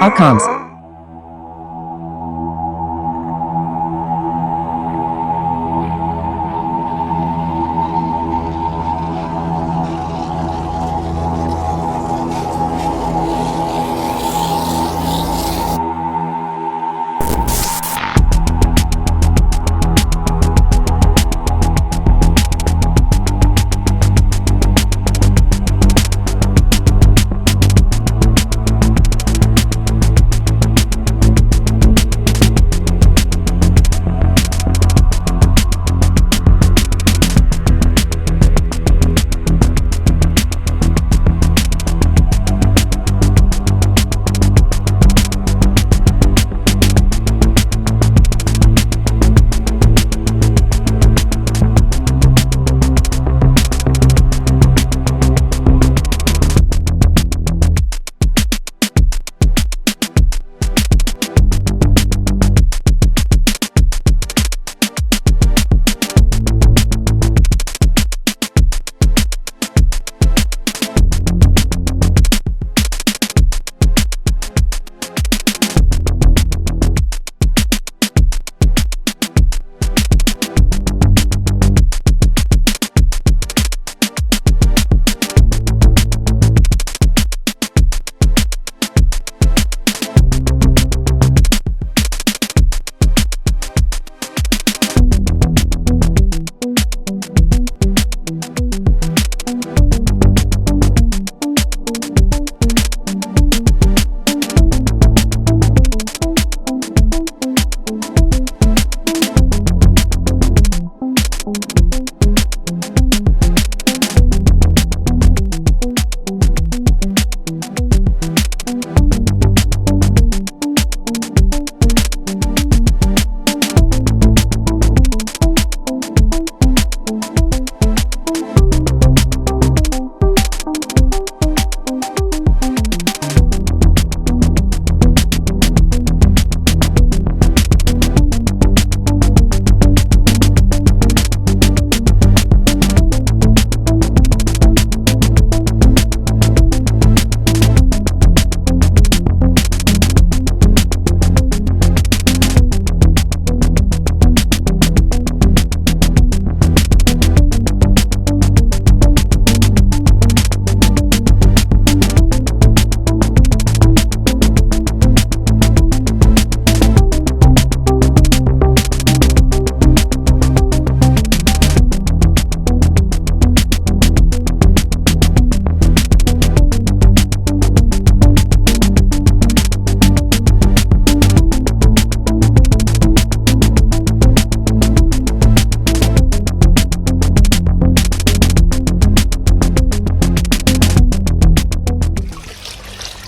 Outcomes.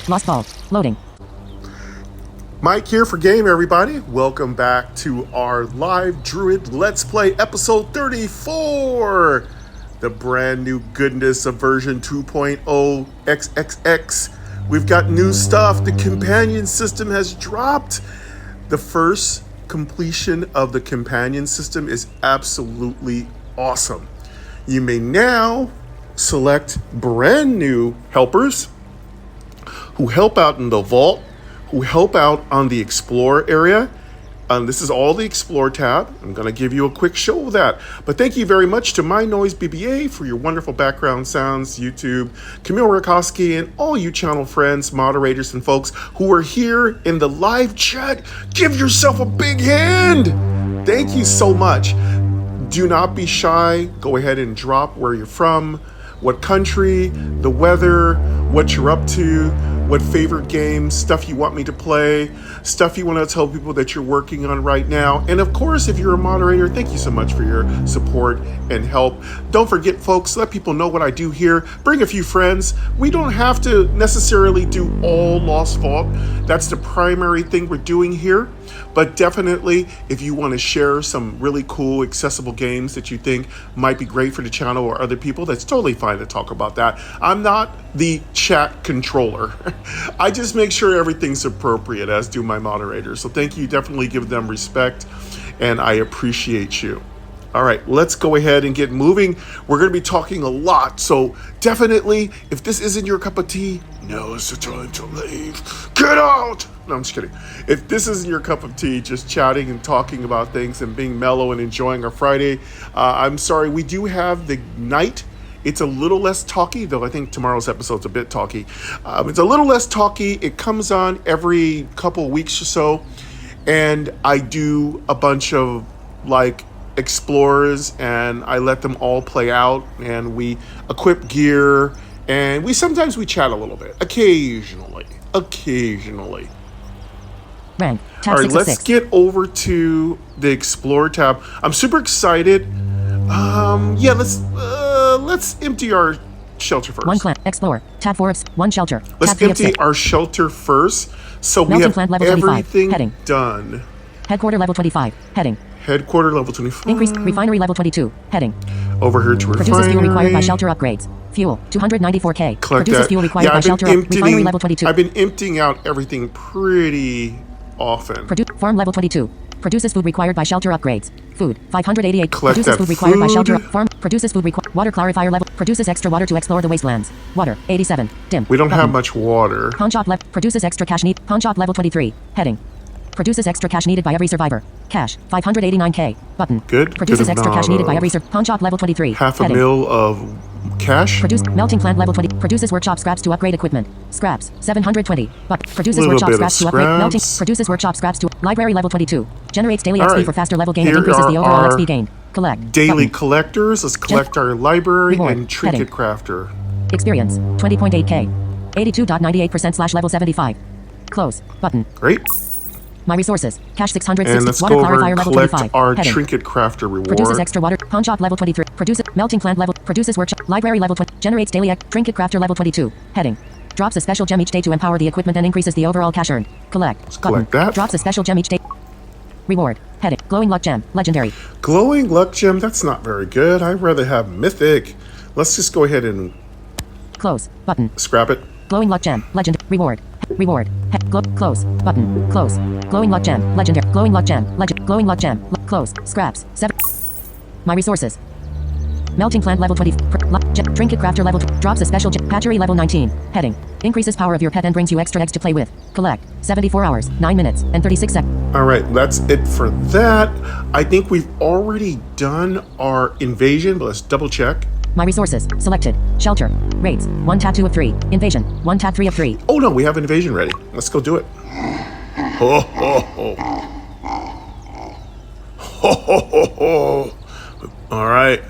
Lost Vault. Loading. Mike here for Game, everybody. Welcome back to our live Druid Let's Play episode 34. The brand new goodness of version 2.0 XXX. We've got new stuff. The companion system has dropped. The first completion of the companion system is absolutely awesome. You may now select brand new helpers who help out in the vault, who help out on the Explore area. This is all the Explore tab. I'm going to give you a quick show of that. But thank you very much to My Noise BBA for your wonderful background sounds, YouTube, Camille Rakowski, and all you channel friends, moderators, and folks who are here in the live chat. Give yourself a big hand. Thank you so much. Do not be shy. Go ahead and drop where you're from, what country, the weather, what you're up to, what favorite games, stuff you want me to play, stuff you want to tell people that you're working on right now. And of course, if you're a moderator, thank you so much for your support and help. Don't forget, folks, let people know what I do here. Bring a few friends. We don't have to necessarily do all Lost Vault. That's the primary thing we're doing here. But definitely, if you want to share some really cool, accessible games that you think might be great for the channel or other people, that's totally fine to talk about that. I'm not the chat controller. I just make sure everything's appropriate, as do my moderators. So thank you. Definitely give them respect, and I appreciate you. All right, let's go ahead and get moving. We're going to be talking a lot, so definitely, if this isn't your cup of tea, now's the time to leave. Get out! No, I'm just kidding. If this isn't your cup of tea, just chatting and talking about things and being mellow and enjoying our Friday, I'm sorry, we do have the night. It's a little less talky, though I think tomorrow's episode's a bit talky. It's a little less talky. It comes on every couple weeks or so, and I do a bunch of, like, explorers, and I let them all play out, and we equip gear, and we sometimes chat a little bit, occasionally. Rank. Tab All right, 6 of let's 6. get over to the explore tab. I'm super excited. Yeah, let's empty our shelter first. 1 clan. Explore. Tab 4 of 1 shelter. Let's Tab 3 of empty 6. our shelter first, so we Melting have plant level 25. everything Heading. done. Headquarter level 25. Heading. Headquarter level 25. Increased refinery level 22. Heading. Over here to refinery. Produces fuel required by shelter upgrades. Fuel 294K. Collect Produces that. fuel required Yeah, by I've been shelter refinery level 22. I've been emptying out everything pretty often. Farm level 22. Produces food required by shelter upgrades. Food 588. Collect Produces that food required by shelter. food. Farm produces food required. Water clarifier level. Produces extra water to explore the wastelands. Water 87. Dim. We don't Button. have much water. Pawn shop left. Produces extra cash need. Pawn shop level 23. Heading. Produces extra cash needed by every survivor. Cash 589K. Button. Good. Produces Good extra cash needed by amount every of- pawn shop level 23. Half a Heading. mil of cash. Produce melting plant level 20. Produces workshop scraps to upgrade equipment. Scraps 720. But produces Little workshop bit of scraps to upgrade melting. scraps. Produces workshop scraps to library level 22. Generates daily All XP right. for faster level gain and Here increases the are overall our XP gained. Collect. Daily Button. collectors. Let's collect our library Reward. and trinket Heading. crafter. Experience 20.8K. 82.98% / level 75. Close. Button. Great. My resources. Cash 660. And let's Water go over clarifier and level collect 25. our Heading. trinket crafter reward. Produces extra water. Pawn shop level 23. Produces melting plant level. Produces workshop. Library level 20. Generates daily trinket crafter level 22. Heading. Drops a special gem each day to empower the equipment and increases the overall cash earned. Collect. Let's Button. collect that. Drops a special gem each day. Reward. Heading. Glowing luck gem. Legendary. Glowing luck gem. That's not very good. I'd rather have mythic. Let's just go ahead and Close. Button. scrap it. Glowing luck gem. Legend. Reward. Reward. Close. Button. Close. Glowing luck gem. Legendary. Glowing luck gem. Legend. Glowing luck gem. Close. Scraps. 7. My resources. Melting plant level 20. Trinket crafter level 20. Drops a special hatchery level 19. Heading. Increases power of your pet and brings you extra eggs to play with. Collect. 74 hours, 9 minutes, and 36 seconds. All right, that's it for that. I think we've already done our invasion, but let's double check. My resources. Selected. Shelter. Raids. 1 tat 2 of 3. Invasion. 1 tat 3 of 3. Oh no, we have invasion ready. Let's go do it. Ho ho ho. Ho ho ho ho. All right,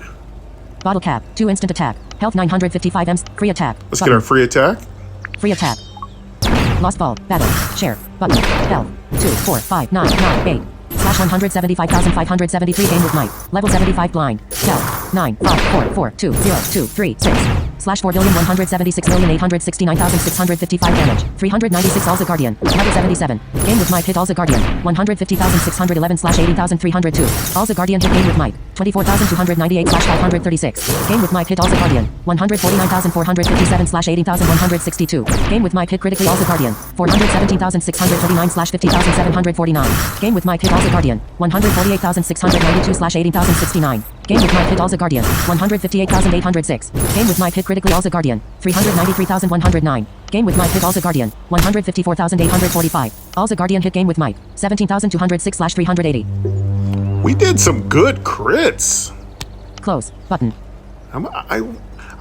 Bottle cap. 2 instant attack. Health 955 Ms. Free attack. let's get our free attack. Free attack. Lost ball. Battle. Share. Button. Health. 2, 4, 5, 9, 9, 8. Slash 175,573 game with might. Level 75 blind. Health. 9, 5, 4, 4, 2, 0, 2, 3, 6. Slash 4,176,860,655 damage. 396 Alza Guardian. Level 77. Game with might hit Alza Guardian. 150,611 slash 80,302. Alza Guardian hit game with might. 24,298 slash 536. Game with might hit Alza Guardian. 149,457 slash 80,162. Game with might hit critically Alza Guardian. 417,629 slash 50,749. Game with might hit Alza Guardian. 148,692 slash 80,069. Game with might hit Alza Guardian. 158,806. Game with might hit critically Alza Guardian. 393,109. Game with might hit Alza Guardian. 154,845. Alza Guardian hit game with might. 17,206 slash 380. We did some good crits. Close. Button. I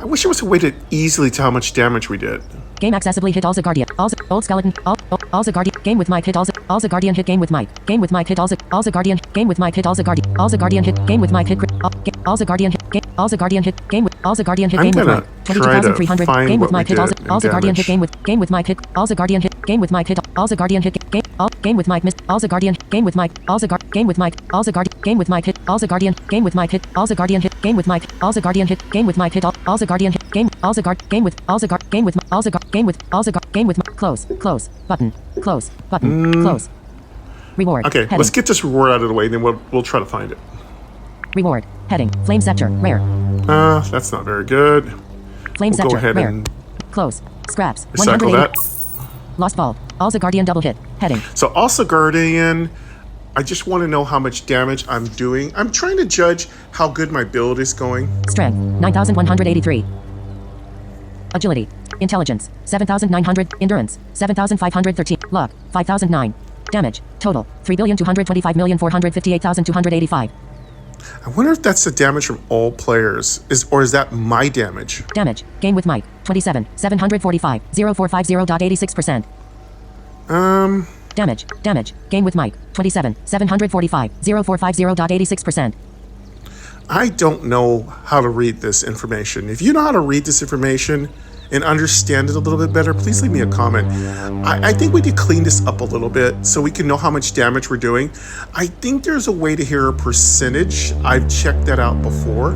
wish there was a way to easily tell how much damage we did. Game accessibly hit Alza Guardian. Old skeleton. Alza Guardian. Game with might hit Alza Guardian hit game with might. Game with might hit Alza Guardian. Game with might hit Alza Guardian. Alza Guardian hit game with might hit Alza Guardian hit game. Alza Guardian hit game with Alza Guardian hit game with might. 22,300. Game with might hit Alza Guardian hit game with might hit Alza Guardian hit game with might hit Alza Guardian hit game with might missed Alza Guardian game with might Alza Guard game with might Alza Guardian game with might hit Alza Guardian game with might hit Alza Guardian hit game with might Alza Guardian hit game with might hit Alza Guardian hit game Alza Guard game with Alza Guard game with Alza Guard game with Alza Guard game with close button close button close. Reward. Okay, Heading. let's get this reward out of the way, then we'll try to find it. Reward. Heading. Flame Scepter. Rare. That's not very good. Flame We'll go Scepter. ahead Rare. and Close. Scraps. recycle 180. that. Lost ball. Alza Guardian double hit. Heading. So also Guardian, I just want to know how much damage I'm doing. I'm trying to judge how good my build is going. Strength, 9,183. Agility. Intelligence, 7,900. Endurance, 7,513. Luck, 5,009. Damage, total, 3,225,458,285. I wonder if that's the damage from all players, or is that my damage? Damage, gain with might, 27, 745, 0450.86%. Damage, gain with might, 27, 745, 0450.86%. I don't know how to read this information. If you know how to read this information and understand it a little bit better, please leave me a comment. I think we could clean this up a little bit so we can know how much damage we're doing. I think there's a way to hear a percentage. I've checked that out before.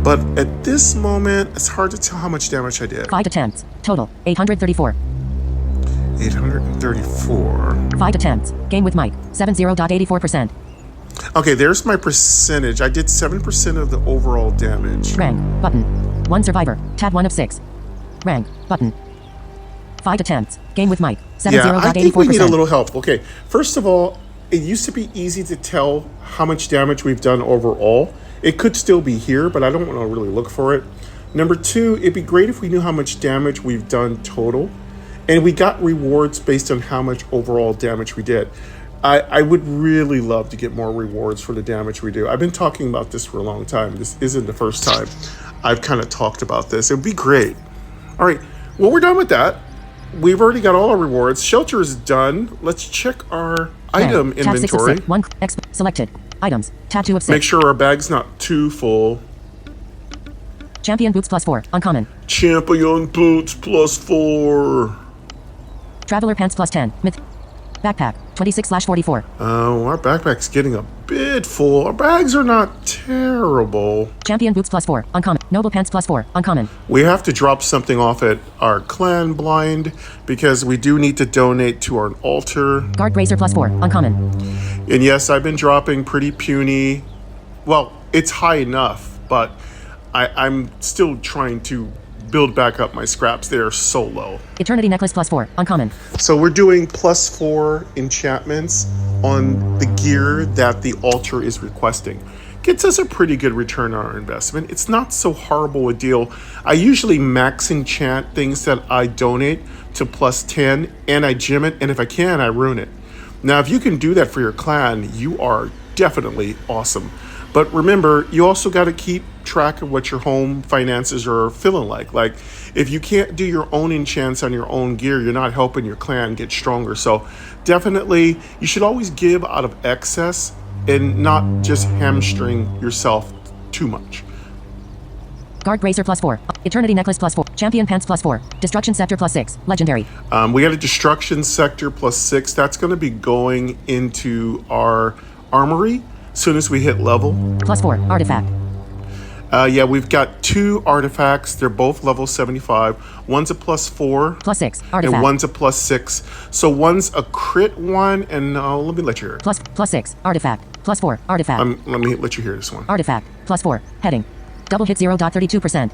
But at this moment, it's hard to tell how much damage I did. 5 attempts, total, 834. 834. 5 attempts, gain with might, 70.84%. Okay, there's my percentage. I did 7% of the overall damage. Rank, button. 1 survivor, tab 1 of 6. Rank, button. 5 attempts, gain with might, 70.84%. Yeah, I think we need a little help. Okay, first of all, it used to be easy to tell how much damage we've done overall. It could still be here, but I don't want to really look for it. Number 2, it'd be great if we knew how much damage we've done total. And we got rewards based on how much overall damage we did. I would really love to get more rewards for the damage we do. I've been talking about this for a long time. This isn't the first time I've kind of talked about this. It would be great. All right, well, we're done with that. We've already got all our rewards. Shelter is done. Let's check our item tab 6 of inventory. 6. 1 selected. Items. Tab 2 of 6. Make sure our bag's not too full. Champion boots +4. Uncommon. Champion boots +4. Traveler pants +10. Myth. Backpack. 26/44. Oh, our backpack's getting a bit full. Our bags are not terrible. Champion boots +4. Uncommon. Noble pants +4. Uncommon. We have to drop something off at our clan blind because we do need to donate to our altar. Guard bracer +4. Uncommon. And yes, I've been dropping pretty puny. Well, it's high enough, but I'm still trying to build back up my scraps. They are so low. Eternity necklace +4. Uncommon. So we're doing +4 enchantments on the gear that the altar is requesting. Gets us a pretty good return on our investment. It's not so horrible a deal. I usually max enchant things that I donate to +10 and I gem it, and if I can, I ruin it. Now, if you can do that for your clan, you are definitely awesome. But remember, you also got to keep track of what your home finances are feeling like. Like, if you can't do your own enchants on your own gear, you're not helping your clan get stronger. So definitely, you should always give out of excess and not just hamstring yourself too much. Guard bracer +4. Eternity necklace +4. Champion pants +4. Destruction scepter +6. Legendary. We got a destruction sector +6. That's going to be going into our armory as soon as we hit level. +4. Artifact. Yeah, we've got 2 artifacts. They're both level 75. One's a +4. +6. Artifact. And one's a +6. So one's a crit one, and let me let you hear it. +6. Artifact. +4. Artifact. Let me let you hear this one. Artifact. +4. Heading. Double hit 0.32%.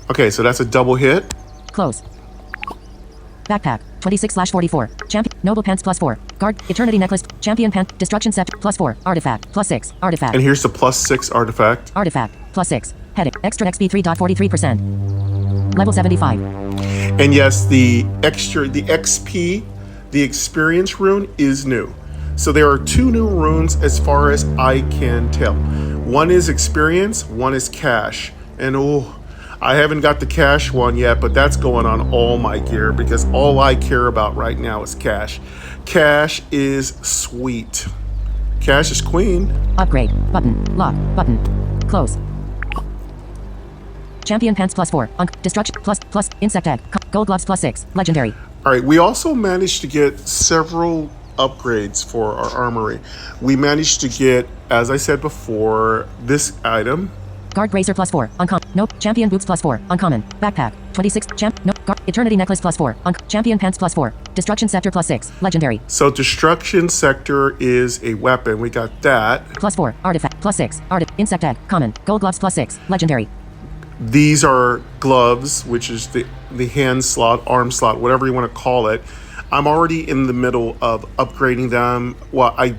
Okay, so that's a double hit. Close. Backpack. 26/44. Champion. Noble pants +4. Guard. Eternity necklace. Champion pant. Destruction scepter +4. Artifact. +6. Artifact. And here's the +6 artifact. Artifact. +6. Heading. Extra XP 3.43%. Level 75. And yes, the XP, the experience rune is new. So there are 2 new runes as far as I can tell. One is experience, one is cash. And I haven't got the cash one yet, but that's going on all my gear because all I care about right now is cash. Cash is sweet. Cash is queen. Upgrade. Button. Lock. Button. Close. Champion pants +4. Destruction plus insect egg. Gold gloves +6. Legendary. All right, we also managed to get several upgrades for our armory. We managed to get, as I said before, this item. Guard bracer +4. Uncommon. Nope. Champion boots +4. Uncommon. Backpack. 26. Nope. Eternity necklace +4. Champion pants +4. Destruction scepter +6. Legendary. So destruction sector is a weapon. We got that. +4. Artifact. +6. Insect egg. Common. Gold gloves +6. Legendary. These are gloves, which is the hand slot, arm slot, whatever you want to call it. I'm already in the middle of upgrading them. Well, I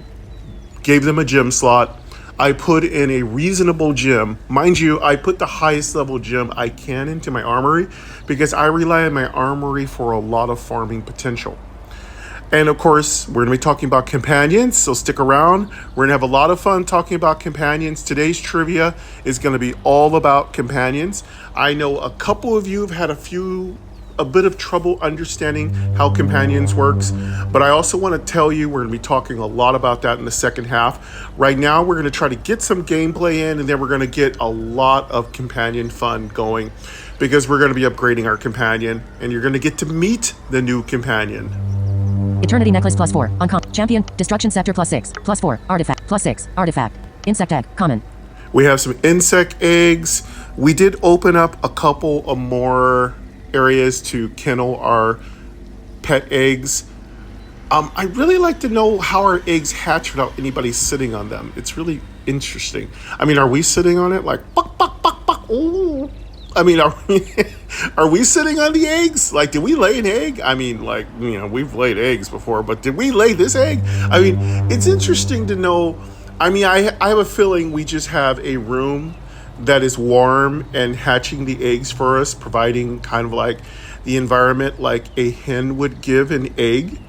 gave them a gem slot. I put in a reasonable gem. Mind you, I put the highest level gem I can into my armory because I rely on my armory for a lot of farming potential. And of course, we're going to be talking about companions, so stick around. We're going to have a lot of fun talking about companions. Today's trivia is going to be all about companions. I know a couple of you have had a bit of trouble understanding how companions works, but I also want to tell you we're going to be talking a lot about that in the second half. Right now, we're going to try to get some gameplay in, and then we're going to get a lot of companion fun going because we're going to be upgrading our companion, and you're going to get to meet the new companion. Eternity Necklace +4. Uncommon. Champion. Destruction Scepter +6. +4. Artifact. +6. Artifact. Insect Egg. Common. We have some insect eggs. We did open up a couple of more areas to kennel our pet eggs. I really like to know how our eggs hatch without anybody sitting on them. It's really interesting. I mean, are we sitting on it like buck, buck, buck, buck? Ooh. I mean, are we sitting on the eggs? Like, did we lay an egg? I mean, like, you know, we've laid eggs before, but did we lay this egg? I mean, it's interesting to know. I mean, I have a feeling we just have a room that is warm and hatching the eggs for us, providing kind of like the environment like a hen would give an egg,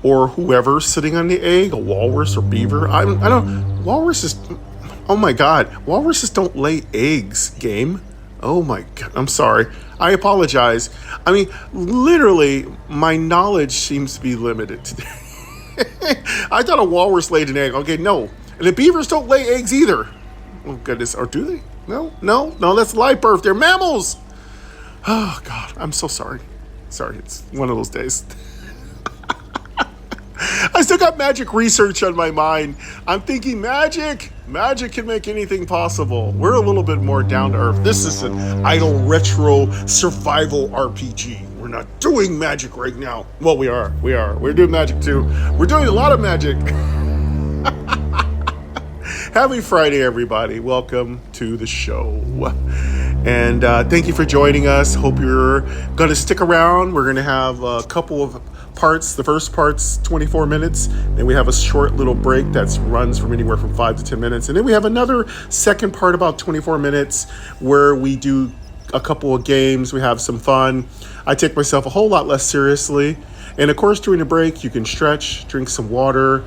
or whoever sitting on the egg, a walrus or beaver. I don't. Walruses. Oh my God, walruses don't lay eggs. Game. Oh my God, I'm sorry. I apologize. I mean, literally, my knowledge seems to be limited today. I thought a walrus laid an egg. Okay, no. And the beavers don't lay eggs either. Oh goodness, or do they? No, that's live birth. They're mammals. Oh God, I'm so sorry. Sorry, it's one of those days. I still got magic research on my mind. I'm thinking magic can make anything possible. We're a little bit more down to earth. This is an idle retro survival RPG. We're not doing magic right now. Well, we are. We're doing magic too. We're doing a lot of magic. Happy Friday, everybody. Welcome to the show. And thank you for joining us. Hope you're going to stick around. We're going to have a couple of parts. The first part's 24 minutes. Then we have a short little break that runs from anywhere from 5 to 10 minutes. And then we have another second part, about 24 minutes, where we do a couple of games. We have some fun. I take myself a whole lot less seriously. And of course, during the break, you can stretch, drink some water,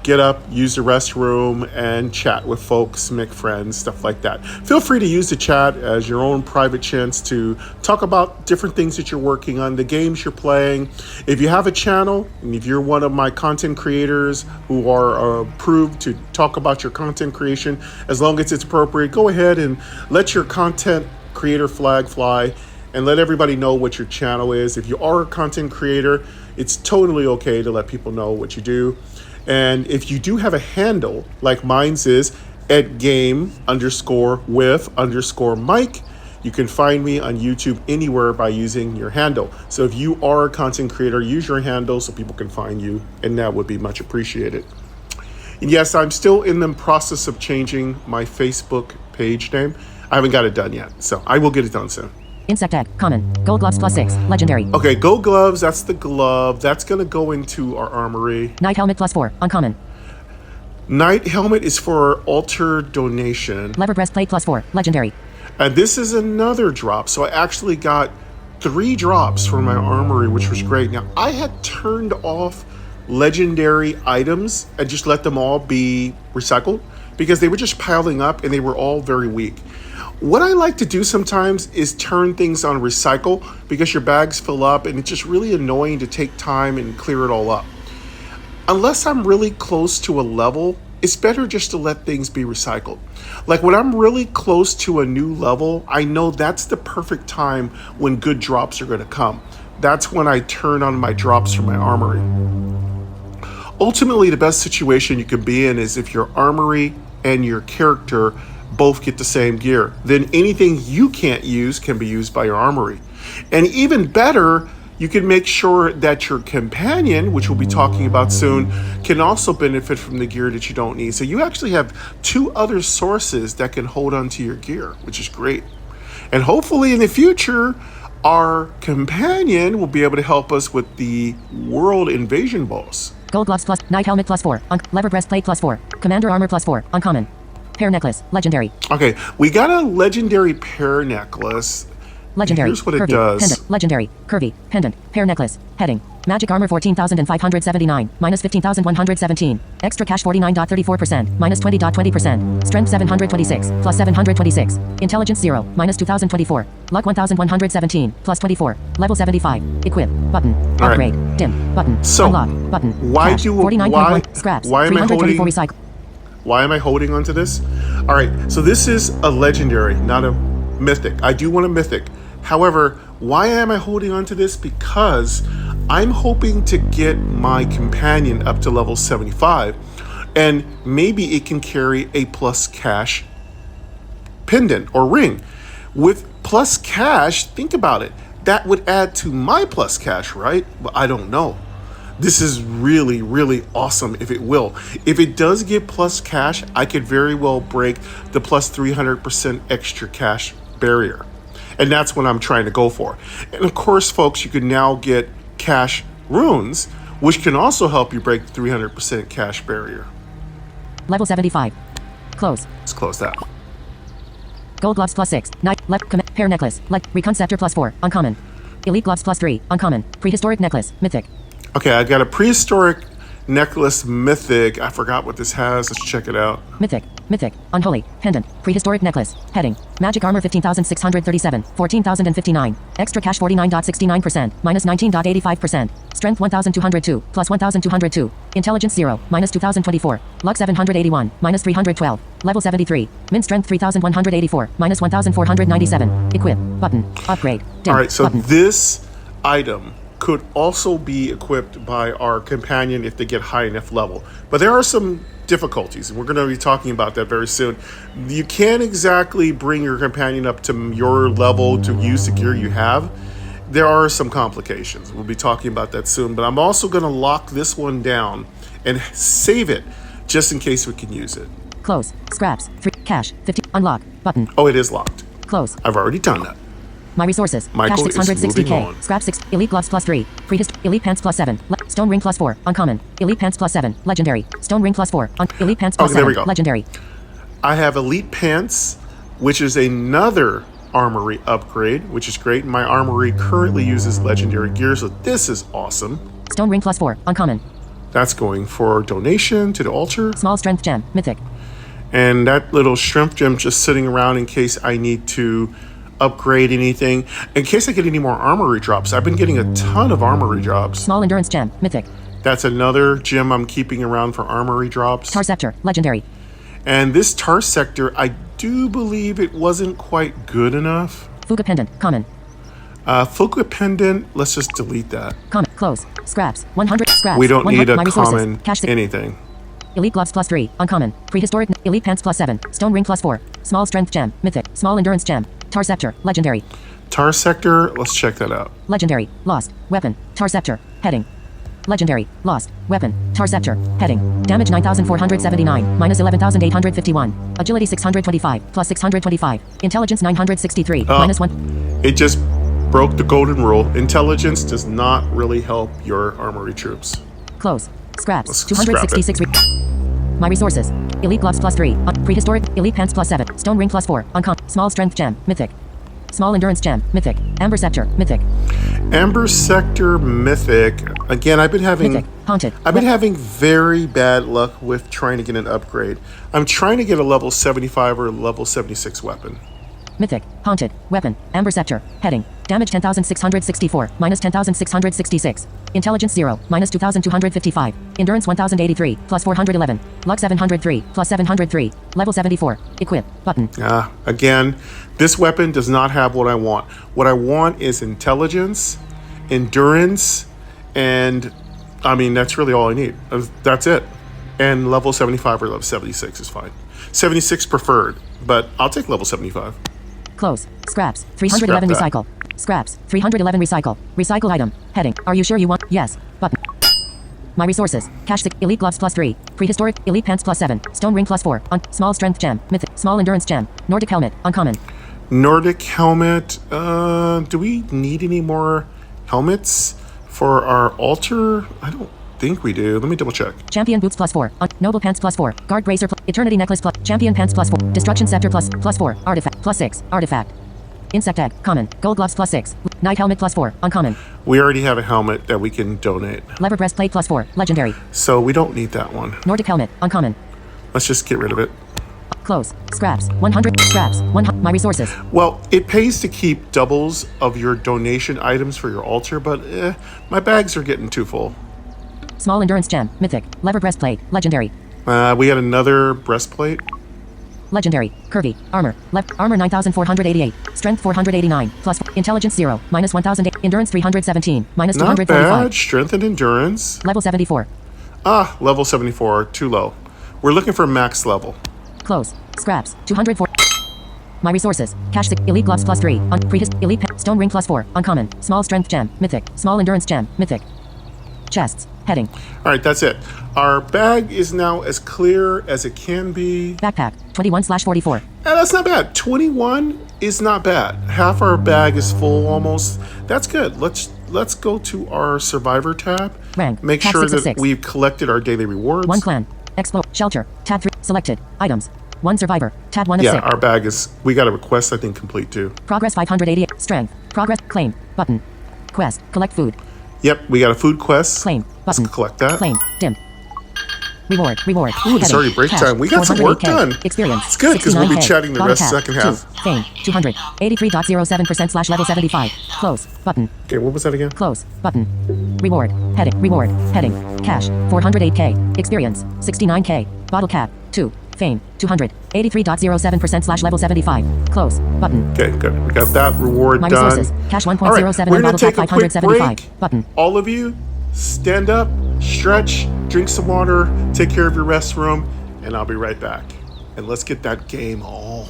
get up, use the restroom, and chat with folks, make friends, stuff like that. Feel free to use the chat as your own private chance to talk about different things that you're working on, the games you're playing. If you have a channel, and if you're one of my content creators who are approved to talk about your content creation, as long as it's appropriate, go ahead and let your content creator flag fly and let everybody know what your channel is. If you are a content creator, it's totally okay to let people know what you do. And if you do have a handle, like mine's is @game_with_Mike, you can find me on YouTube anywhere by using your handle. So if you are a content creator, use your handle so people can find you, and that would be much appreciated. And yes, I'm still in the process of changing my Facebook page name. I haven't got it done yet, so I will get it done soon. Insect Egg. Common. Gold Gloves +6. Legendary. Okay, gold gloves, that's the glove. That's going to go into our armory. Knight Helmet +4. Uncommon. Knight helmet is for altar donation. Lever Breastplate +4. Legendary. And this is another drop. So I actually got 3 drops for my armory, which was great. Now, I had turned off legendary items and just let them all be recycled because they were just piling up and they were all very weak. What I like to do sometimes is turn things on recycle because your bags fill up and it's just really annoying to take time and clear it all up. Unless I'm really close to a level, it's better just to let things be recycled. Like when I'm really close to a new level, I know that's the perfect time when good drops are going to come. That's when I turn on my drops from my armory. Ultimately, the best situation you can be in is if your armory and your character both get the same gear. Then anything you can't use can be used by your armory. And even better, you can make sure that your companion, which we'll be talking about soon, can also benefit from the gear that you don't need. So you actually have 2 other sources that can hold on to your gear, which is great. And hopefully in the future, our companion will be able to help us with the world invasion boss. Gold gloves plus, knight helmet plus 4, lever breastplate plus 4, commander armor plus 4, uncommon. Pear necklace, legendary. Okay, we got a legendary pear necklace. Legendary. Here's what it curvy, does. Pendant. Legendary. Curvy. Pendant. Pear necklace. Heading. Magic armor 14,579. Minus 15,117. Extra cash 49.34%. Minus 20.20%. Strength 726. Plus 726. Intelligence 0. Minus 2024. Luck 1,117. Plus 24. Level 75. Equip. Button. All Upgrade. right. Dim. Button. So, Unlock. Button. why cash, do 49.1. Scraps. why am I 324 holding? recycle. Why am I holding onto this? All right, so this is a legendary, not a mythic. I do want a mythic. However, why am I holding onto this? Because I'm hoping to get my companion up to level 75, and maybe it can carry a plus cash pendant or ring. With plus cash, think about it. That would add to my plus cash, right? Well, I don't know. This is really, really awesome if it will. If it does get plus cash, I could very well break the plus 300% extra cash barrier. And that's what I'm trying to go for. And of course, folks, you can now get cash runes, which can also help you break the 300% cash barrier. Level 75. Close. Let's close that one. Gold gloves plus 6. Knight. Pear necklace. Recon scepter plus 4. Uncommon. Elite gloves plus 3. Uncommon. Prehistoric necklace. Mythic. Okay, I got a prehistoric necklace mythic. I forgot what this has. Let's check it out. Mythic. Mythic. Unholy. Pendant. Prehistoric necklace. Heading. Magic armor 15,637. 14,059. Extra cash 49.69%. Minus 19.85%. Strength 1,202. Plus 1,202. Intelligence 0. Minus 2,024. Luck 781. Minus 312. Level 73. Min strength 3,184. Minus 1,497. Equip. Button. Upgrade. Dim. All right, so button. this item could also be equipped by our companion if they get high enough level. But there are some difficulties, and we're going to be talking about that very soon. You can't exactly bring your companion up to your level to use the gear you have. There are some complications. We'll be talking about that soon, but I'm also going to lock this one down and save it just in case we can use it. Close. Scraps. Free. Cash. 50. Unlock. Button. Oh, it is locked. Close. I've already done that. My resources. Michael Cash is moving 660k. on. Scrap 6. Elite gloves plus 3. Elite pants plus 7. Stone ring plus 4. Uncommon. Elite pants plus 7. Legendary. Stone ring plus 4. Elite pants plus Okay, there 7. we go. Legendary. I have Elite Pants, which is another armory upgrade, which is great. My armory currently uses legendary gear, so this is awesome. Stone ring plus 4. Uncommon. That's going for donation to the altar. Small strength gem. Mythic. And that little shrimp gem just sitting around in case I need to upgrade anything. In case I get any more armory drops. I've been getting a ton of armory drops. Small endurance gem. Mythic. That's another gem I'm keeping around for armory drops. Tar scepter. Legendary. And this tar sector, I do believe it wasn't quite good enough. Fuga pendant. Common. Fuga pendant, let's just delete that. Common. Close. Scraps. 100. Scraps. We don't need 100. a My resources. common Cash 6. anything. Elite gloves plus 3. Uncommon. Prehistoric. Elite pants plus 7. Stone ring plus 4. Small strength gem. Mythic. Small endurance gem. Tar scepter. Legendary. Tar sector, let's check that out. Legendary. Lost. Weapon. Tar scepter. Heading. Legendary. Lost. Weapon. Tar scepter. Heading. Damage 9,479. Minus 11,851. Agility 625. Plus 625. Intelligence 963. Minus 1. It just broke the golden rule. Intelligence does not really help your armory troops. Close. Scraps. Let's 266. My resources. Elite gloves plus 3. Prehistoric. Elite pants plus 7. Stone ring plus 4. Uncommon. Small strength gem. Mythic. Small endurance gem. Mythic. Amber scepter. Mythic. Amber sector mythic. Again, I've been having Mythic. Haunted. having very bad luck with trying to get an upgrade. I'm trying to get a level 75 or level 76 weapon. Mythic. Haunted. Weapon. Amber scepter. Heading. Damage 10,664. Minus 10,666. Intelligence 0. Minus 2,255. Endurance 1,083. Plus 411. Luck 703. Plus 703. Level 74. Equip. Button. Again, this weapon does not have what I want. What I want is intelligence, endurance, and I mean, that's really all I need. That's it. And level 75 or level 76 is fine. 76 preferred, but I'll take level 75. Close. Scraps. 311 Scrap that. recycle. Scraps. 311 recycle. Recycle item. Heading. Are you sure you want? Yes. Button. My resources. Cash 6. Elite gloves plus 3. Prehistoric. Elite pants plus 7. Stone ring plus 4. Small strength gem. Mythic. Small endurance gem. Nordic helmet. Uncommon. Nordic helmet. Do we need any more helmets for our altar? I don't think we do. Let me double check. Champion boots +4. Noble pants +4. Guard bracer eternity necklace champion pants +4. Destruction scepter +4. Artifact +6. Artifact. Insect egg, common. Gold gloves +6. Knight helmet +4. Uncommon. We already have a helmet that we can donate. Leather breastplate +4. Legendary. So we don't need that one. Nordic helmet. Uncommon. Let's just get rid of it. Clothes. Scraps. 100. Scraps. 100. My resources. Well, it pays to keep doubles of your donation items for your altar, but my bags are getting too full. Small endurance gem. Mythic. Leather breastplate. Legendary. We had another breastplate. Legendary. Curvy. Armor. Armor 9488. Strength 489. Plus intelligence 0. Minus 1000. Endurance 317. Minus Not 245. bad. Strength and endurance. Level 74. Level 74. Too low. We're looking for max level. Clothes. Scraps. 204. My resources. Cash 6. Elite gloves +3. Elite stone ring +4. Uncommon. Small strength gem. Mythic. Small endurance gem. Mythic. Chests. Heading. All right, that's it. Our bag is now as clear as it can be. Backpack. 21/44. That's not bad. 21 is not bad. Half our bag is full almost. That's good. Let's go to our survivor tab. Rank. Make Tab sure 6 of that 6. we've collected our daily rewards. 1 clan. Explode. Shelter. Tab 3. Selected. Items. 1 survivor. Tab 1 of 6. Yeah, our bag is. We got a request, I think, complete too. Progress 588. Strength. Progress. Claim. Button. Quest. Collect food. Yep, we got a food quest. Claim. Button. Let's collect that. Claim. Dim. Reward. Reward. Ooh, it's Heading. already break Cash. time. We got some work 408K. done. Experience. It's good because we'll be 69K. chatting the Bottom rest tab. second half. 2. Fame. 200. 83.07% / level 75. Close. Button. Okay, what was that again? Close. Button. Reward. Heading. Reward. Heading. Cash. 408K. Experience. 69K. Bottle cap. 2. Fame. 200. 83.07% / level 75. Close. Button. Okay, good. We got that reward My done. resources. Cash 1.07 All right, we're and gonna bottle cap take a quick 575. break. Button. All of you, stand up, stretch, drink some water, take care of your restroom, and I'll be right back. And let's get that game on.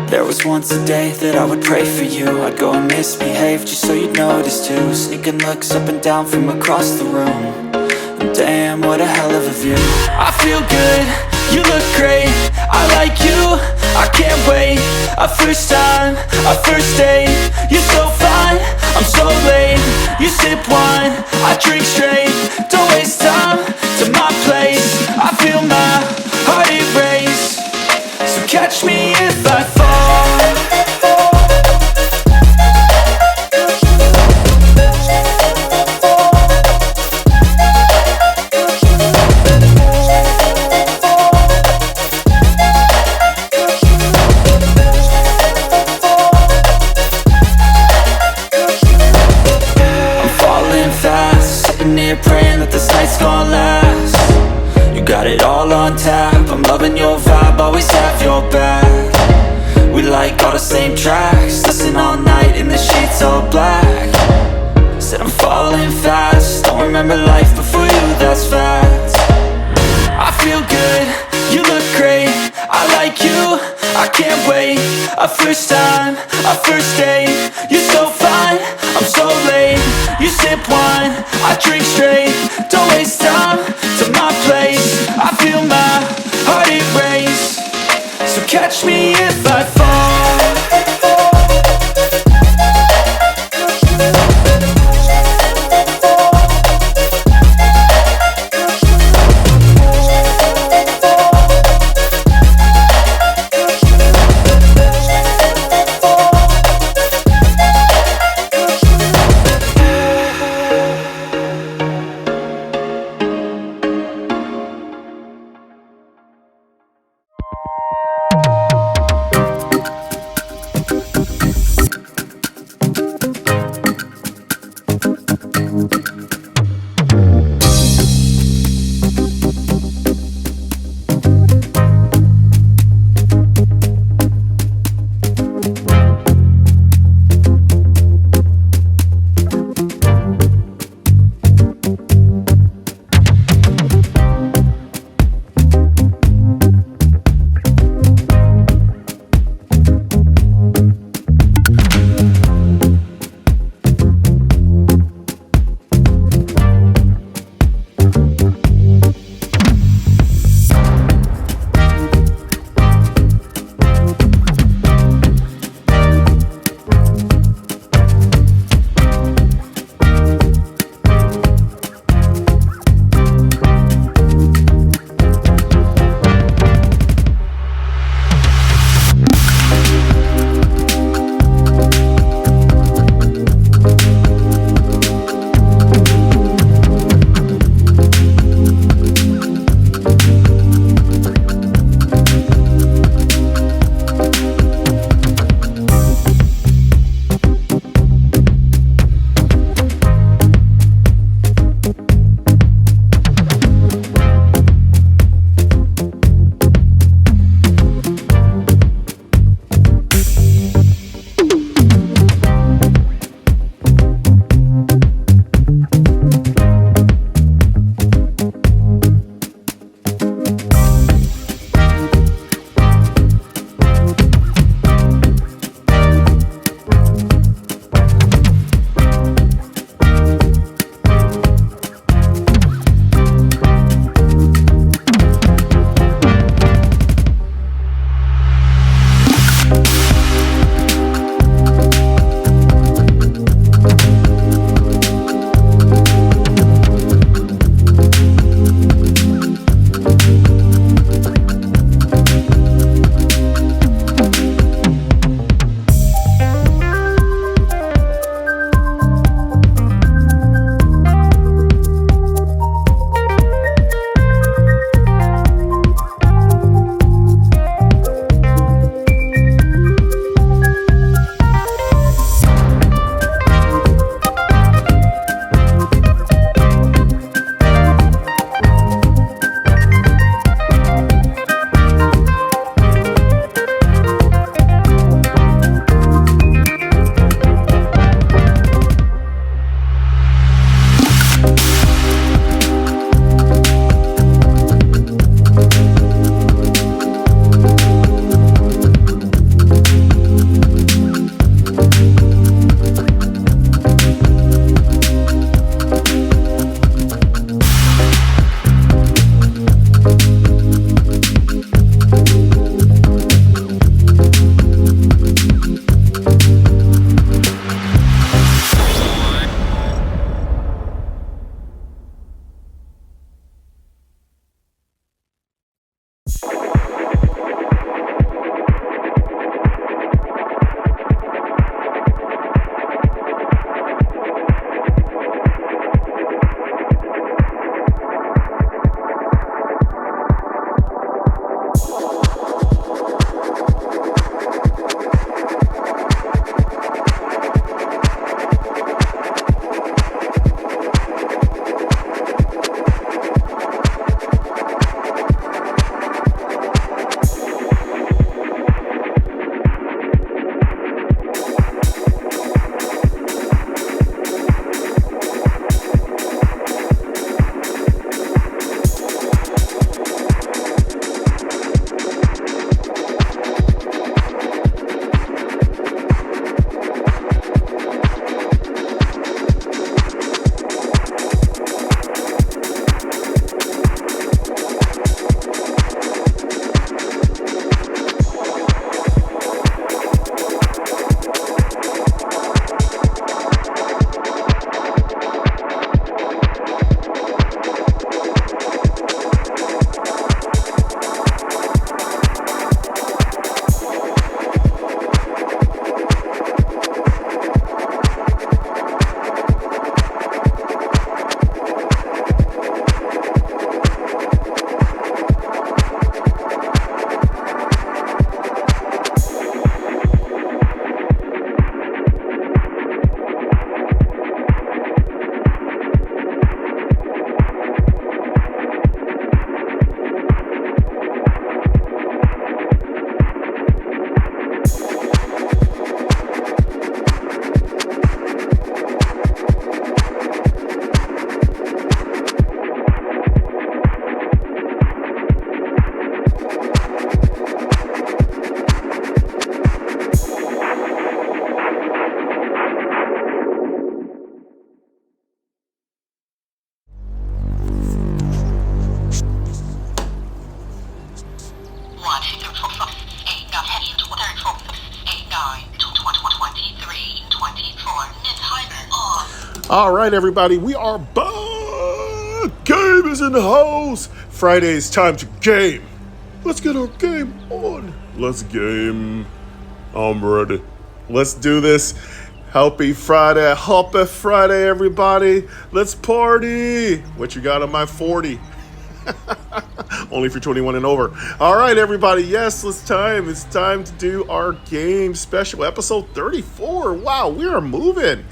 There was once a day that I would pray for you. I'd go and misbehave just so you'd notice too. Sneaking looks up and down from across the room. And damn, what a hell of a view. I feel good, you look great, I like you, I can't wait. A first time, a first date. You're so fine, I'm so late. You sip wine, I drink straight. Don't waste time to my place. I feel my heart erase. So catch me if I fall. I'm falling fast, sitting here praying that this night's gonna last. You got it all on tap, I'm loving your vibe, always have your back. We like all the same tracks, listen all night in the sheets all black. Said I'm falling fast, don't remember life before you, that's fact. I feel good, you look great, I like you, I can't wait. A first time, a first date. You're so fine, I'm so late. You sip wine, I drink straight. Don't waste time to my place. I feel my heart erase. So catch me if I fall. All right, everybody, we are back. Game is in the house. Friday's time to game. Let's get our game on. Let's game. I'm ready. Let's do this. Happy Friday, everybody. Let's party. What you got on my 40? Only for 21 and over. All right, everybody. Yes, it's time to do our game special, episode 34. Wow, we are moving.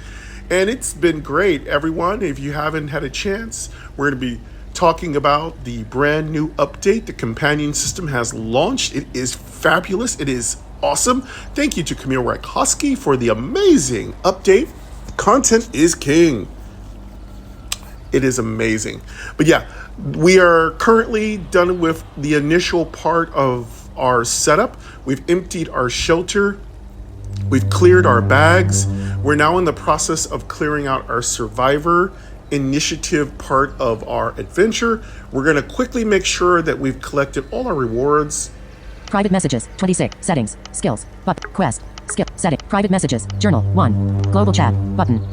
And it's been great, everyone. If you haven't had a chance, we're going to be talking about the brand new update. The companion system has launched. It is fabulous. It is awesome. Thank you to Camille Rakowski for the amazing update. Content is king. It is amazing. But yeah, we are currently done with the initial part of our setup. We've emptied our shelter. We've cleared our bags. We're now in the process of clearing out our survivor initiative part of our adventure. We're going to quickly make sure that we've collected all our rewards. Private messages, 26, settings, skills, quest, skip, setting, private messages, journal, 1, global chat, button,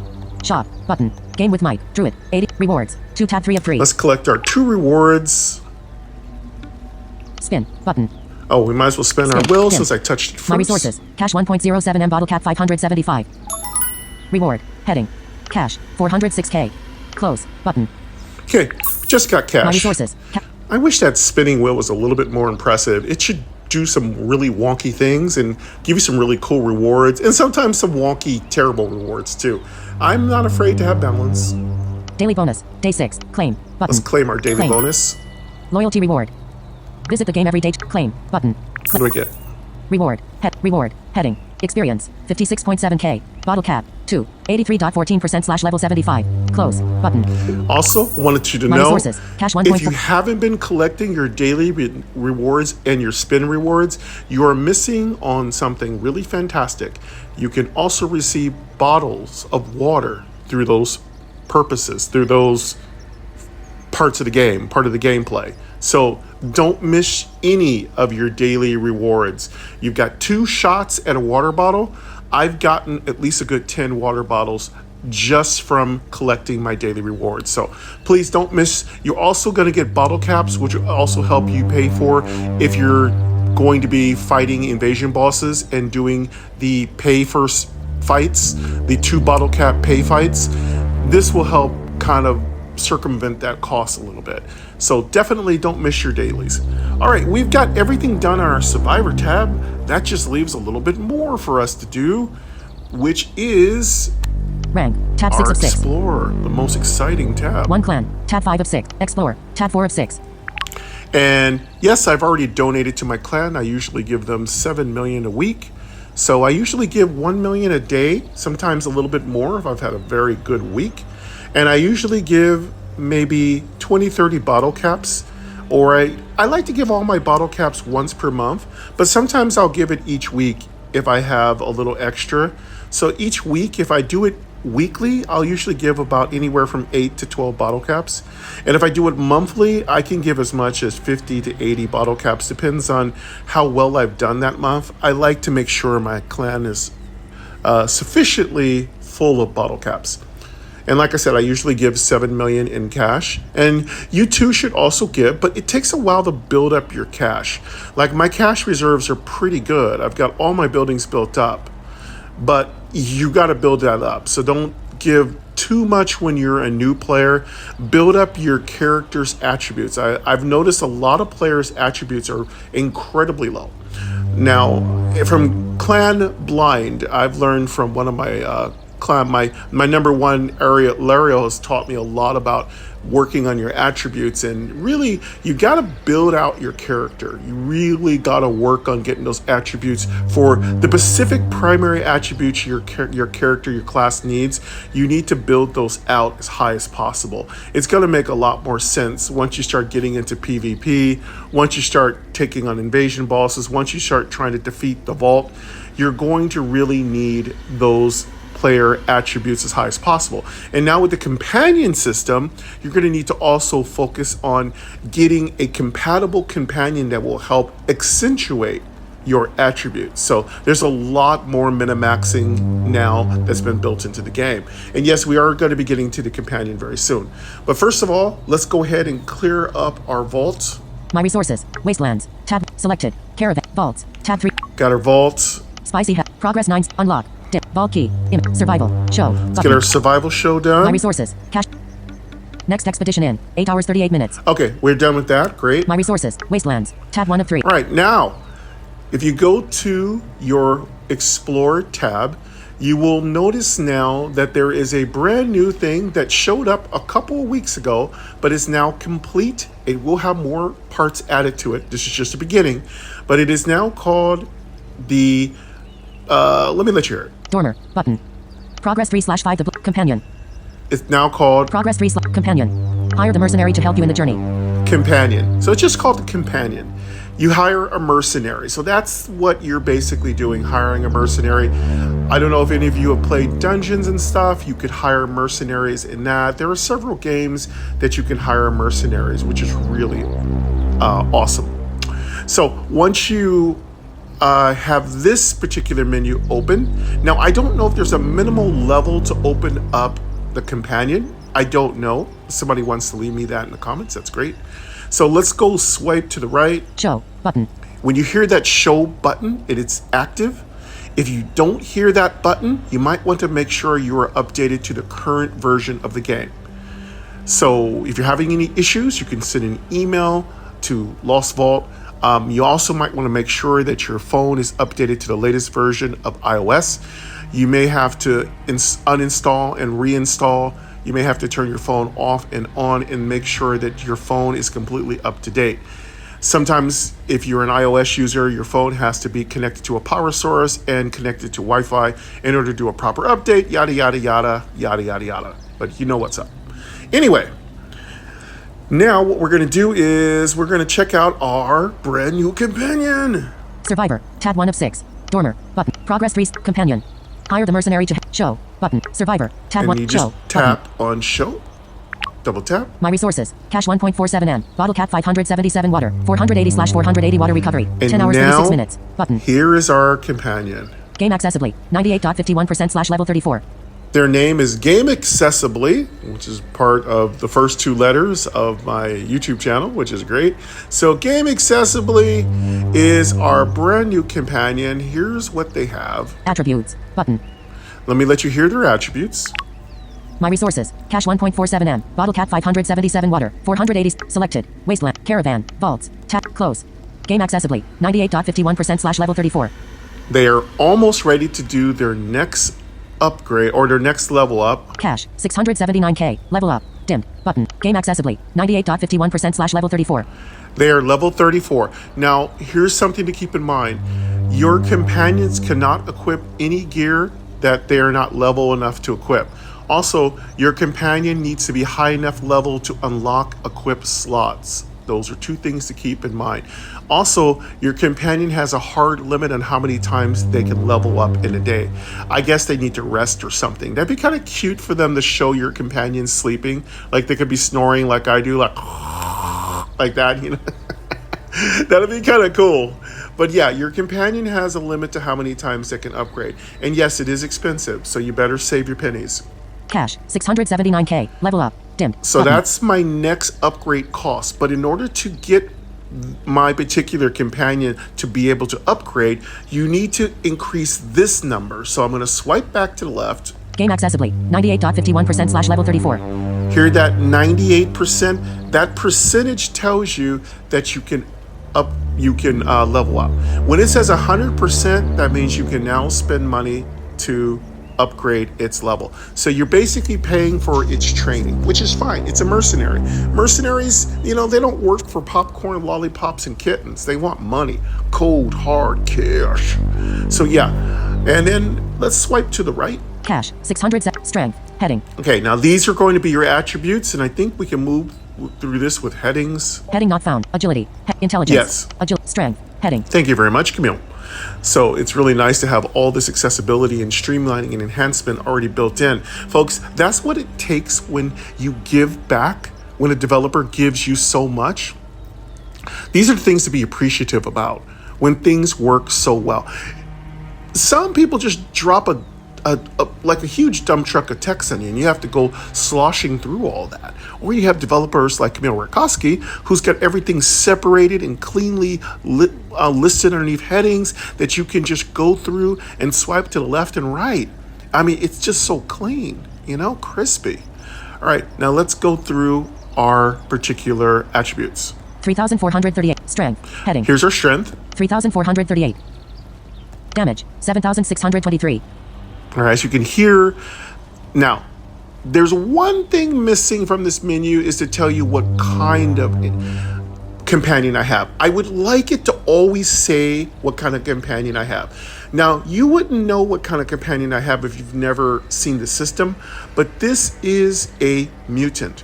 shop, button, game with Mike, Druid, 80, rewards, 2 tab 3 of 3. Let's collect our 2 rewards. Spin, button. Oh, we might as well spend our will since I touched it first. My resources, cash 1.07 M bottle cap 575. Reward, heading, cash, 406k. Close, button. Okay, just got cash. My resources. I wish that spinning wheel was a little bit more impressive. It should do some really wonky things and give you some really cool rewards and sometimes some wonky, terrible rewards too. I'm not afraid to have balance. Daily bonus, day 6, claim, button. Let's claim our daily bonus. Loyalty reward. Visit the game every day, claim, button. What do we get? Reward, heading, experience, 56.7k, bottle cap, 2, 83.14% / level 75, close, button. Also, wanted you to My know, resources, cash 1. if you haven't been collecting your daily rewards and your spin rewards, you are missing on something really fantastic. You can also receive bottles of water through those purposes, through those parts of the game, part of the gameplay. So don't miss any of your daily rewards. You've got 2 shots at a water bottle. I've gotten at least a good 10 water bottles just from collecting my daily rewards. So please don't miss. You're also going to get bottle caps, which will also help you pay for if you're going to be fighting invasion bosses and doing the pay first fights, the 2 bottle cap pay fights. This will help kind of circumvent that cost a little bit. So definitely don't miss your dailies. All right, we've got everything done on our survivor tab. That just leaves a little bit more for us to do, which is rank, tab 6 our of 6. Explorer, the most exciting tab. 1 clan, tab 5 of 6. Explorer, tab 4 of 6. And yes, I've already donated to my clan. I usually give them 7 million a week. So I usually give 1 million a day, sometimes a little bit more if I've had a very good week. And I usually give maybe 20, 30 bottle caps, or I like to give all my bottle caps once per month, but sometimes I'll give it each week if I have a little extra. So each week, if I do it weekly, I'll usually give about anywhere from 8 to 12 bottle caps. And if I do it monthly, I can give as much as 50 to 80 bottle caps. Depends on how well I've done that month. I like to make sure my clan is sufficiently full of bottle caps. And like I said, I usually give 7 million in cash. And you too should also give, but it takes a while to build up your cash. Like my cash reserves are pretty good. I've got all my buildings built up, but you got to build that up. So don't give too much when you're a new player. Build up your character's attributes. I've noticed a lot of players' attributes are incredibly low. Now, from Clan Blind, I've learned from one of my clan, my number one area, Lario, has taught me a lot about working on your attributes. And really, you got to build out your character. You really got to work on getting those attributes for the specific primary attributes your character, your class needs. You need to build those out as high as possible. It's going to make a lot more sense once you start getting into PvP, once you start taking on invasion bosses, once you start trying to defeat the vault. You're going to really need those player attributes as high as possible. And now with the companion system, you're going to need to also focus on getting a compatible companion that will help accentuate your attributes. So there's a lot more minamaxing now that's been built into the game. And yes, we are going to be getting to the companion very soon. But first of all, let's go ahead and clear up our vault. My resources. Wastelands. Tab. Selected. Caravan. Vaults. Tab 3. Got our vault. Spicy. Progress 9. Unlock. Dip. Vault key. Survival. Show. Let's get our survival show done. My resources. Cash. Next expedition in. 8 hours 38 minutes. Okay, we're done with that. Great. My resources. Wastelands. Tab 1 of 3. All right, now, if you go to your Explore tab, you will notice now that there is a brand new thing that showed up a couple of weeks ago, but is now complete. It will have more parts added to it. This is just the beginning, but it is now called the, let me let you hear it. Dormer. Button. Progress 3/5 the companion. It's now called Progress 3 companion. Hire the mercenary to help you in the journey. Companion. So it's just called the Companion. You hire a mercenary. So that's what you're basically doing, hiring a mercenary. I don't know if any of you have played Dungeons and stuff. You could hire mercenaries in that. There are several games that you can hire mercenaries, which is really awesome. So once you have this particular menu open, now I don't know if there's a minimal level to open up the Companion. I don't know. Somebody wants to leave me that in the comments. That's great. So let's go swipe to the right. Show button. When you hear that show button, it's active. If you don't hear that button, you might want to make sure you are updated to the current version of the game. So if you're having any issues, you can send an email to Lost Vault. You also might want to make sure that your phone is updated to the latest version of iOS. You may have to uninstall and reinstall. You may have to turn your phone off and on and make sure that your phone is completely up to date. Sometimes if you're an iOS user, your phone has to be connected to a power source and connected to Wi-Fi in order to do a proper update, yada, yada, yada, yada, yada, yada. But you know what's up. Anyway, now what we're going to do is we're going to check out our brand new companion. Survivor. Tab 1 of 6. Dormer. Button. Progress 3 companion. Hire the mercenary to show button. Survivor. Tab And 1. you just Show. tap Button. on show. Double tap. My resources. Cash 1.47 M. Bottle cap 577 water. 480/480 water recovery. And 10 hours now, 36 minutes. Button. Here is our companion. Game accessibly. 98.51%/level 34. Their name is Game Accessibly, which is part of the first 2 letters of my YouTube channel, which is great. So Game Accessibly is our brand new companion. Here's what they have. Attributes. Button. Let me let you hear their attributes. My resources. Cash 1.47 M. Bottle cap 577 water. 480 selected. Wasteland. Caravan. Vaults. Tap. Close. Game accessibly. 98.51%/level 34. They are almost ready to do their next upgrade or their next level up. Cash 679K. Level up. Dimmed. Button. Game accessibly. 98.51%/level 34. They are level 34. Now, here's something to keep in mind. Your companions cannot equip any gear that they are not level enough to equip. Also, your companion needs to be high enough level to unlock equip slots. Those are 2 things to keep in mind. Also, your companion has a hard limit on how many times they can level up in a day. I guess they need to rest or something. That'd be kind of cute for them to show your companion sleeping. Like they could be snoring like I do, like that, you know. That'd be kind of cool. But yeah, your companion has a limit to how many times they can upgrade. And yes, it is expensive, so you better save your pennies. Cash 679K. Level up. Dimmed. So Button. that's my next upgrade cost. But in order to get my particular companion to be able to upgrade, you need to increase this number. So I'm going to swipe back to the left. Game accessibly. 98.51%/level 34. Hear that 98%? That percentage tells you that you can level up. When it says 100%, that means you can now spend money to upgrade its level. So you're basically paying for its training, which is fine. It's a mercenary. Mercenaries, you know, they don't work for popcorn, lollipops, and kittens. They want money, cold, hard cash. So yeah, and then let's swipe to the right. Cash 600 strength heading. Okay, now these are going to be your attributes, and I think we can move through this with headings. Heading not found. Agility. Intelligence. Yes. Strength. Heading. Thank you very much, Camille. So it's really nice to have all this accessibility and streamlining and enhancement already built in. Folks, that's what it takes when you give back, when a developer gives you so much. These are the things to be appreciative about. when things work so well. Some people just drop a like a huge dump truck of text on you, and you have to go sloshing through all that. Or you have developers like Camille Rakowski, who's got everything separated and cleanly listed underneath headings that you can just go through and swipe to the left and right. I mean, it's just so clean, crispy. All right, now let's go through our particular attributes. 3,438. Strength. Heading. Here's our strength. 3,438. Damage. 7,623. All right, as you can hear, now, there's one thing missing from this menu is to tell you what kind of companion I have. I would like it to always say what kind of companion I have. Now, you wouldn't know what kind of companion I have if you've never seen the system, but this is a mutant.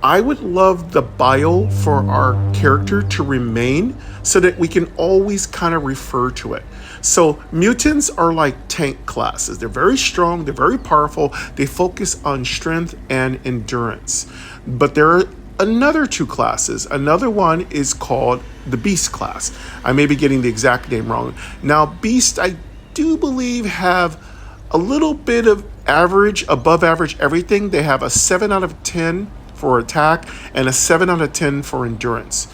I would love the bio for our character to remain so that we can always kind of refer to it. So mutants are like tank classes. They're very strong, they're very powerful, they focus on strength and endurance. But there are another two classes. Another one is called the Beast class. I may be getting the exact name wrong. Now, Beast, I do believe, have a little bit of average, above average everything. They have a 7 out of 10 for attack and a 7 out of 10 for endurance.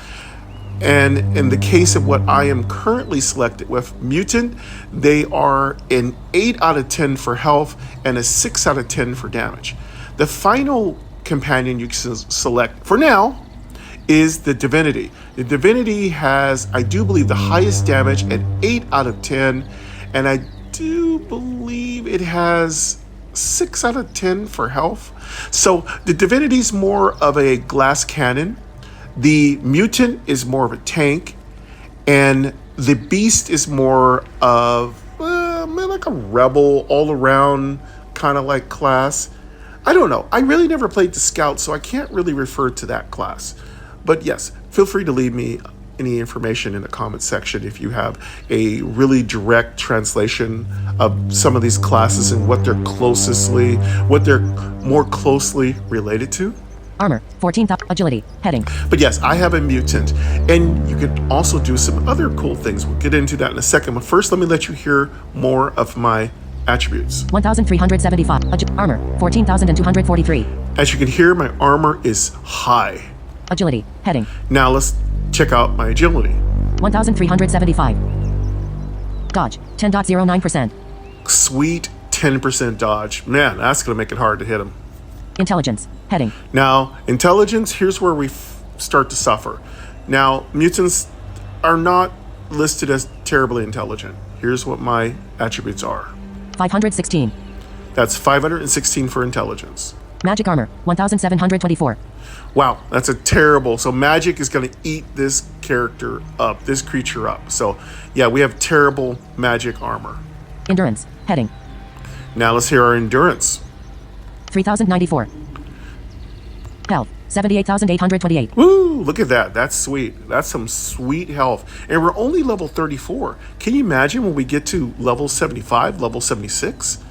And in the case of what I am currently selected with Mutant, they are an 8 out of 10 for health and a 6 out of 10 for damage. The final companion you can select for now is the Divinity. The Divinity has, I do believe, the highest damage at 8 out of 10, and I do believe it has 6 out of 10 for health. So the Divinity is more of a glass cannon. The Mutant is more of a tank, and the Beast is more of like a rebel all around kind of like class. I don't know. I really never played the Scout, so I can't really refer to that class. But yes, feel free to leave me any information in the comment section if you have a really direct translation of some of these classes and what they're more closely related to. Armor. 14,000. Agility. Heading. But yes, I have a mutant, and you can also do some other cool things. We'll get into that in a second, but first let me let you hear more of my attributes. 1,375. Armor. 14,243. As you can hear, my armor is high. Agility. Heading. Now let's check out my agility. 1,375. Dodge. 10.09%. Sweet 10% dodge. Man, that's going to make it hard to hit him. Intelligence. Heading. Now, intelligence, here's where we start to suffer. Now, mutants are not listed as terribly intelligent. Here's what my attributes are. 516. That's 516 for intelligence. Magic armor. 1,724. Wow, that's a terrible. So magic is going to eat this character up, this creature up. So yeah, we have terrible magic armor. Endurance. Heading. Now let's hear our endurance. 3,094. Health. 78,828. Woo, look at that. That's sweet. That's some sweet health. And we're only level 34. Can you imagine when we get to level 75, level 76?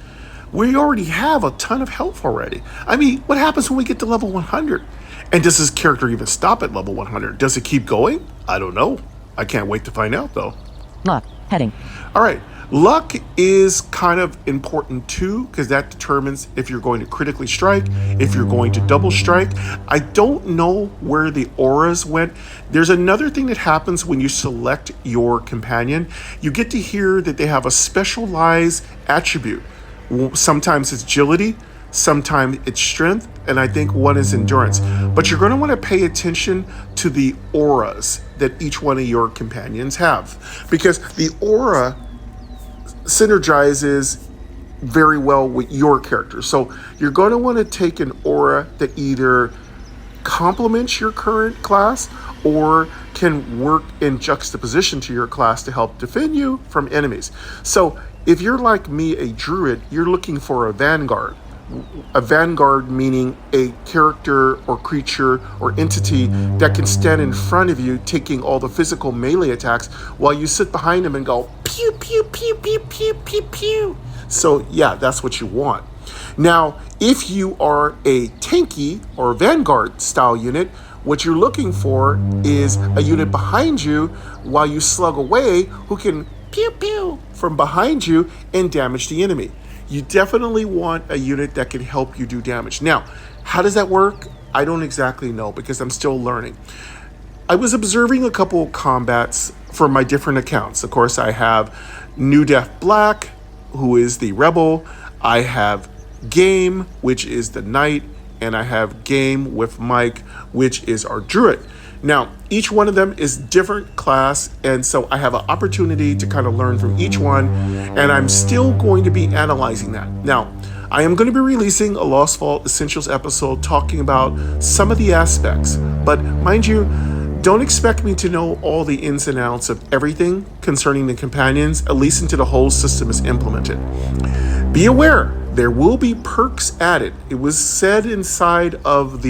We already have a ton of health already. I mean, what happens when we get to level 100? And does this character even stop at level 100? Does it keep going? I don't know. I can't wait to find out, though. Luck. Heading. All right. Luck is kind of important too, because that determines if you're going to critically strike, if you're going to double strike. I don't know where the auras went. There's another thing that happens when you select your companion. You get to hear that they have a specialized attribute. Sometimes it's agility, sometimes it's strength, and I think one is endurance. But you're going to want to pay attention to the auras that each one of your companions have, because the aura synergizes very well with your character. So you're going to want to take an aura that either complements your current class or can work in juxtaposition to your class to help defend you from enemies. So if you're like me, a druid, you're looking for a vanguard. A vanguard meaning a character or creature or entity that can stand in front of you taking all the physical melee attacks while you sit behind them and go pew, pew, pew, pew, pew, pew, pew. So yeah, that's what you want. Now, if you are a tanky or vanguard style unit, What you're looking for is a unit behind you while you slug away who can pew pew from behind you and damage the enemy. You definitely want a unit that can help you do damage. Now, how does that work? I don't exactly know because I'm still learning. I was observing a couple of combats from my different accounts. Of course, I have New Def Black, who is the Rebel. I have Game, which is the Knight. And I have Game with Mike, which is our Druid. Now, each one of them is different class, and so I have an opportunity to kind of learn from each one, and I'm still going to be analyzing that. Now, I am going to be releasing a Lost Vault Essentials episode talking about some of the aspects, but mind you, don't expect me to know all the ins and outs of everything concerning the companions, at least until the whole system is implemented. Be aware, there will be perks added. It was said inside of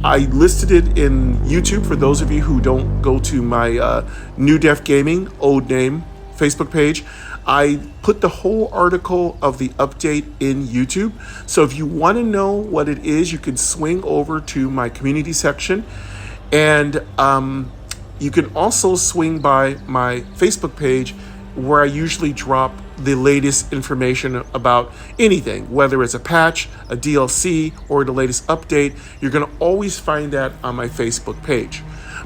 I listed it in YouTube for those of you who don't go to my New Def Gaming, old name, Facebook page. I put the whole article of the update in YouTube. So if you want to know what it is, you can swing over to my community section. And you can also swing by my Facebook page where I usually drop the latest information about anything, whether it's a patch, a DLC, or the latest update. You're going to always find that on my Facebook page.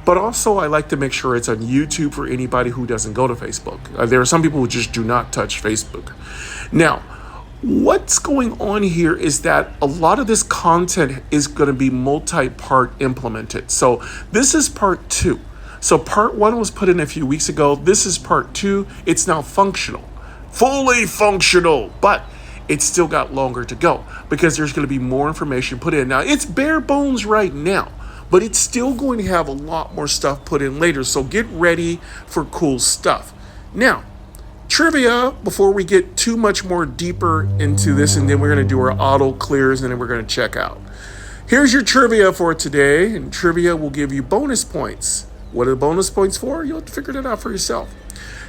But also, I like to make sure it's on YouTube for anybody who doesn't go to Facebook. There are some people who just do not touch Facebook. Now, what's going on here is that a lot of this content is going to be multi-part implemented. So this is part 2. So part 1 was put in a few weeks ago. This is part 2. It's now functional, fully functional, but it's still got longer to go because there's going to be more information put in. Now, it's bare bones right now, but it's still going to have a lot more stuff put in later. So get ready for cool stuff. Now, trivia before we get too much more deeper into this, and then we're going to do our auto clears and then we're going to check out. Here's your trivia for today, and trivia will give you bonus points. What are the bonus points for? You'll have to figure that out for yourself.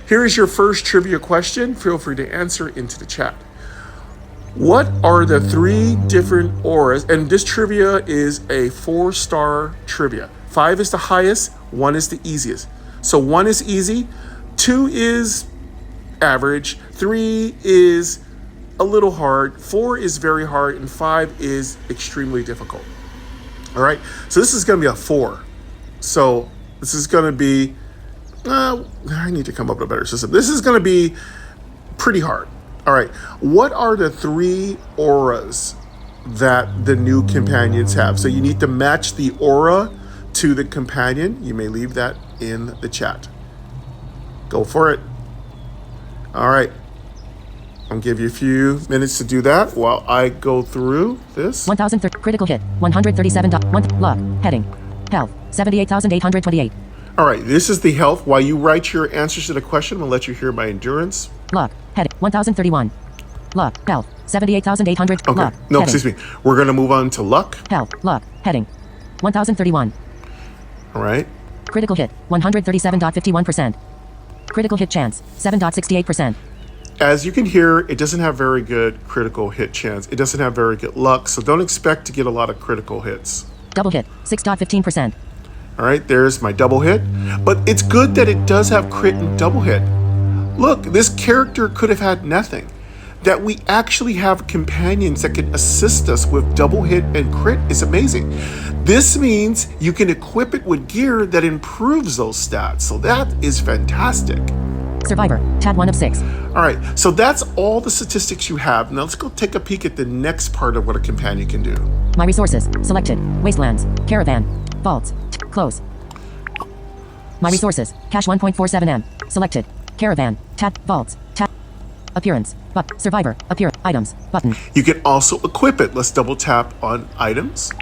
Here is your first trivia question. Feel free to answer into the chat. What are the 3 different auras? And this trivia is a 4-star trivia. 5 is the highest, 1 is the easiest. So 1 is easy, 2 is average, 3 is a little hard, 4 is very hard, and 5 is extremely difficult. All right, so this is going to be a 4. So this is going to be, I need to come up with a better system. This is going to be pretty hard. All right, what are the 3 auras that the new companions have? So you need to match the aura to the companion. You may leave that in the chat. Go for it. All right. I'll give you a few minutes to do that while I go through this. 1030 critical hit, 137. Luck, heading, health, 78,828. All right, this is the health. While you write your answers to the question, I'll let you hear my endurance. Luck, heading, 1031. Luck, health, 78,800. Okay, luck, no, heading. excuse me. We're going to move on to luck. Health, luck, heading, 1031. All right. Critical hit, 137.51%. Critical hit chance, 7.68%. As you can hear, it doesn't have very good critical hit chance. It doesn't have very good luck, so don't expect to get a lot of critical hits. Double hit, 6.15%. All right, there's my double hit. But it's good that it does have crit and double hit. Look, this character could have had nothing. That we actually have companions that can assist us with double hit and crit is amazing. This means you can equip it with gear that improves those stats. So that is fantastic. Survivor, tab 1 of 6. All right, so that's all the statistics you have. Now let's go take a peek at the next part of what a companion can do. My resources, selected, wastelands, caravan, vaults, close. My resources, cash 1.47 M, selected, caravan, tab, vaults, tab, appearance, survivor, appear, items, button. You can also equip it. Let's double tap on items.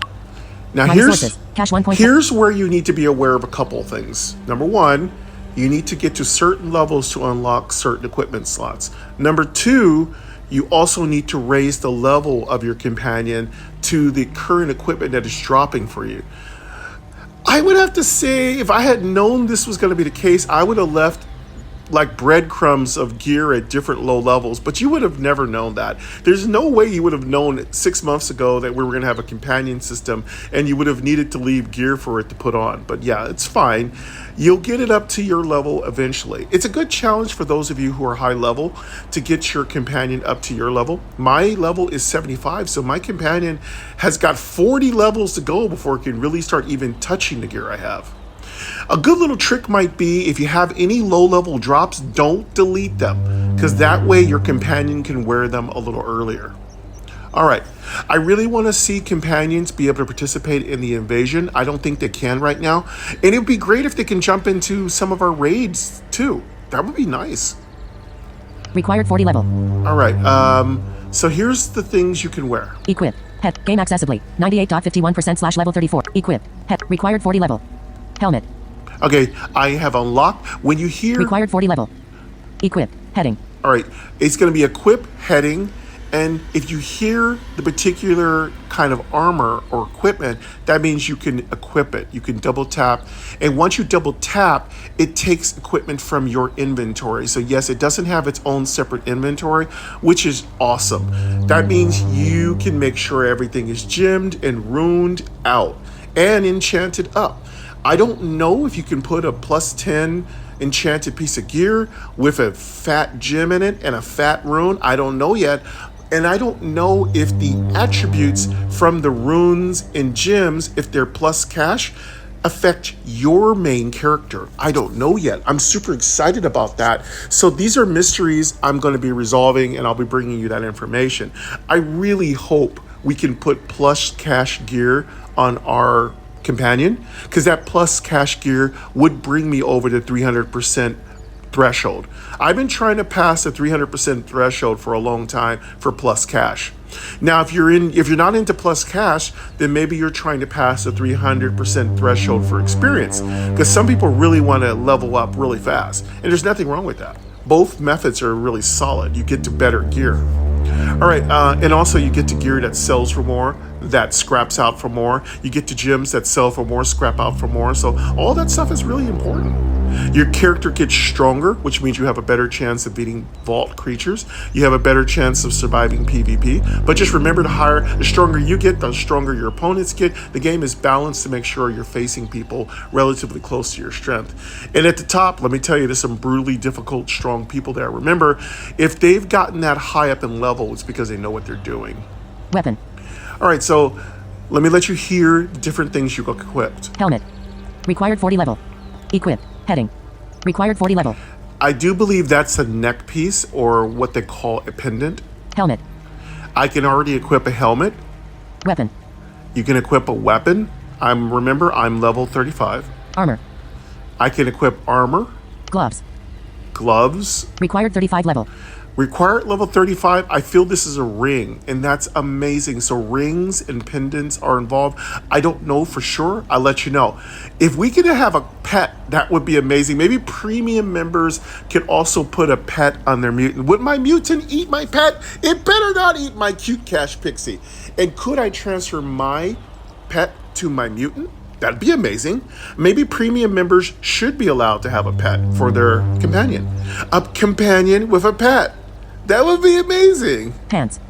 Now My resources, cash 1.4. here's where you need to be aware of a couple of things. Number 1, you need to get to certain levels to unlock certain equipment slots. Number 2, you also need to raise the level of your companion to the current equipment that is dropping for you. I would have to say, if I had known this was going to be the case, I would have left like breadcrumbs of gear at different low levels, but you would have never known that. There's no way you would have known 6 months ago that we were going to have a companion system and you would have needed to leave gear for it to put on. But yeah, it's fine. You'll get it up to your level eventually. It's a good challenge for those of you who are high level to get your companion up to your level. My level is 75, so my companion has got 40 levels to go before it can really start even touching the gear I have. A good little trick might be if you have any low-level drops, don't delete them, because that way your companion can wear them a little earlier. All right, I really want to see companions be able to participate in the invasion. I don't think they can right now, and it would be great if they can jump into some of our raids too. That would be nice. Required 40 level. All right, so here's the things you can wear. Equip. Het. Game accessibly. 98.51% / level 34. Equip. Het. Required 40 level. Helmet. Okay, I have unlocked. When you hear... Required 40 level. Equip. Heading. All right, it's going to be equip, heading, and if you hear the particular kind of armor or equipment, that means you can equip it. You can double tap, and once you double tap, it takes equipment from your inventory. So yes, it doesn't have its own separate inventory, which is awesome. That means you can make sure everything is gemmed and runed out and enchanted up. I don't know if you can put a +10 enchanted piece of gear with a fat gem in it and a fat rune. I don't know yet. And I don't know if the attributes from the runes and gems, if they're plus cash, affect your main character. I don't know yet. I'm super excited about that. So these are mysteries I'm going to be resolving, and I'll be bringing you that information. I really hope we can put plus cash gear on our companion, because that plus cash gear would bring me over the 300% threshold. I've been trying to pass the 300% threshold for a long time for plus cash. Now, if you're not into plus cash, then maybe you're trying to pass the 300% threshold for experience, because some people really want to level up really fast, and there's nothing wrong with that. Both methods are really solid. You get to better gear. All right, and also you get to gear that sells for more, that scraps out for more. You get to gems that sell for more, scrap out for more. So all that stuff is really important. Your character gets stronger, which means you have a better chance of beating vault creatures. You have a better chance of surviving PvP. But just remember to hire, the stronger you get, the stronger your opponents get. The game is balanced to make sure you're facing people relatively close to your strength. And at the top, let me tell you, there's some brutally difficult, strong people there. Remember, if they've gotten that high up in level, it's because they know what they're doing. Weapon. All right, so let me let you hear different things you got equipped. Helmet. Required 40 level. Equip. Heading. Required 40 level. I do believe that's a neck piece, or what they call a pendant. Helmet. I can already equip a helmet. Weapon. You can equip a weapon. Remember, I'm level 35. Armor. I can equip armor. Gloves. Gloves. Required 35 level. Required level 35, I feel this is a ring, and that's amazing. So rings and pendants are involved. I don't know for sure. I'll let you know. If we could have a pet, that would be amazing. Maybe premium members could also put a pet on their mutant. Would my mutant eat my pet? It better not eat my cute cash pixie. And could I transfer my pet to my mutant? That'd be amazing. Maybe premium members should be allowed to have a pet for their companion. A companion with a pet. That would be amazing. Pants.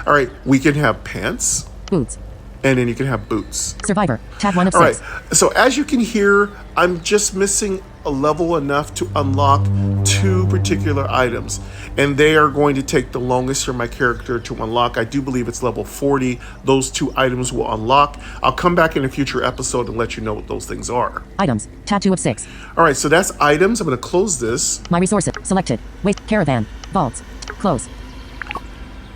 All right, we can have pants. Boots. And then you can have boots. Survivor. Tab 1 of 6. All right, so as you can hear, I'm just missing a level enough to unlock 2 particular items. And they are going to take the longest for my character to unlock. I do believe it's level 40. Those 2 items will unlock. I'll come back in a future episode and let you know what those things are. Items. Tab 2 of 6. All right, so that's items. I'm going to close this. My resources. Selected. Waste. Caravan. Vaults. Close.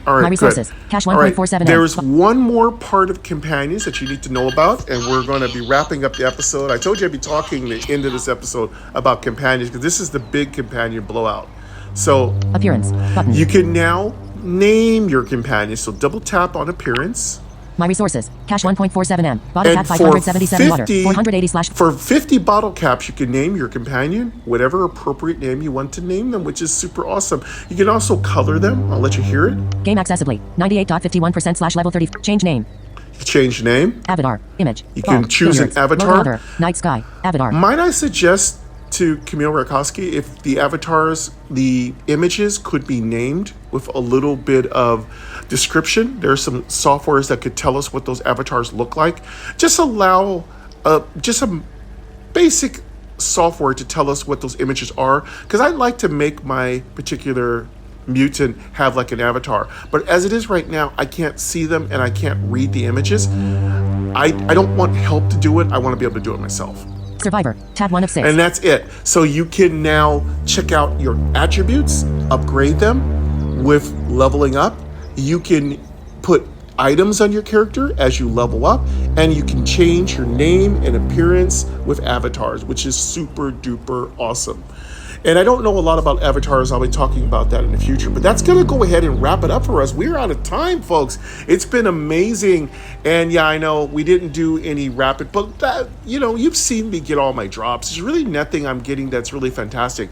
All right, my resources. Good. Cash All right, 1.47. there's one more part of companions that you need to know about, and we're going to be wrapping up the episode. I told you I'd be talking at the end of this episode about companions, because this is the big companion blowout. So appearance button. You can now name your companion. So double tap on appearance. My resources. Cash 1.47 M. Bottle cap 577 water. 480 slash. For 50 bottle caps, you can name your companion whatever appropriate name you want to name them, which is super awesome. You can also color them. I'll let you hear it. Game accessibly. 98.51% / level 30. Change name. Change name. Avatar. Image. You can choose an avatar. Night sky. Avatar. Might I suggest to Camille Rakowski if the avatars, the images could be named with a little bit of description. There are some softwares that could tell us what those avatars look like. Just allow just some basic software to tell us what those images are, because I'd like to make my particular mutant have like an avatar. But as it is right now, I can't see them and I can't read the images. I don't want help to do it. I want to be able to do it myself. Survivor, tab 1 of 6. And that's it. So you can now check out your attributes, upgrade them with leveling up. You can put items on your character as you level up, and you can change your name and appearance with avatars, which is super duper awesome. And I don't know a lot about avatars. I'll be talking about that in the future. But that's going to go ahead and wrap it up for us. We're out of time, folks. It's been amazing. And yeah, I know we didn't do any rapid, but that, you know, you've seen me get all my drops. There's really nothing I'm getting that's really fantastic.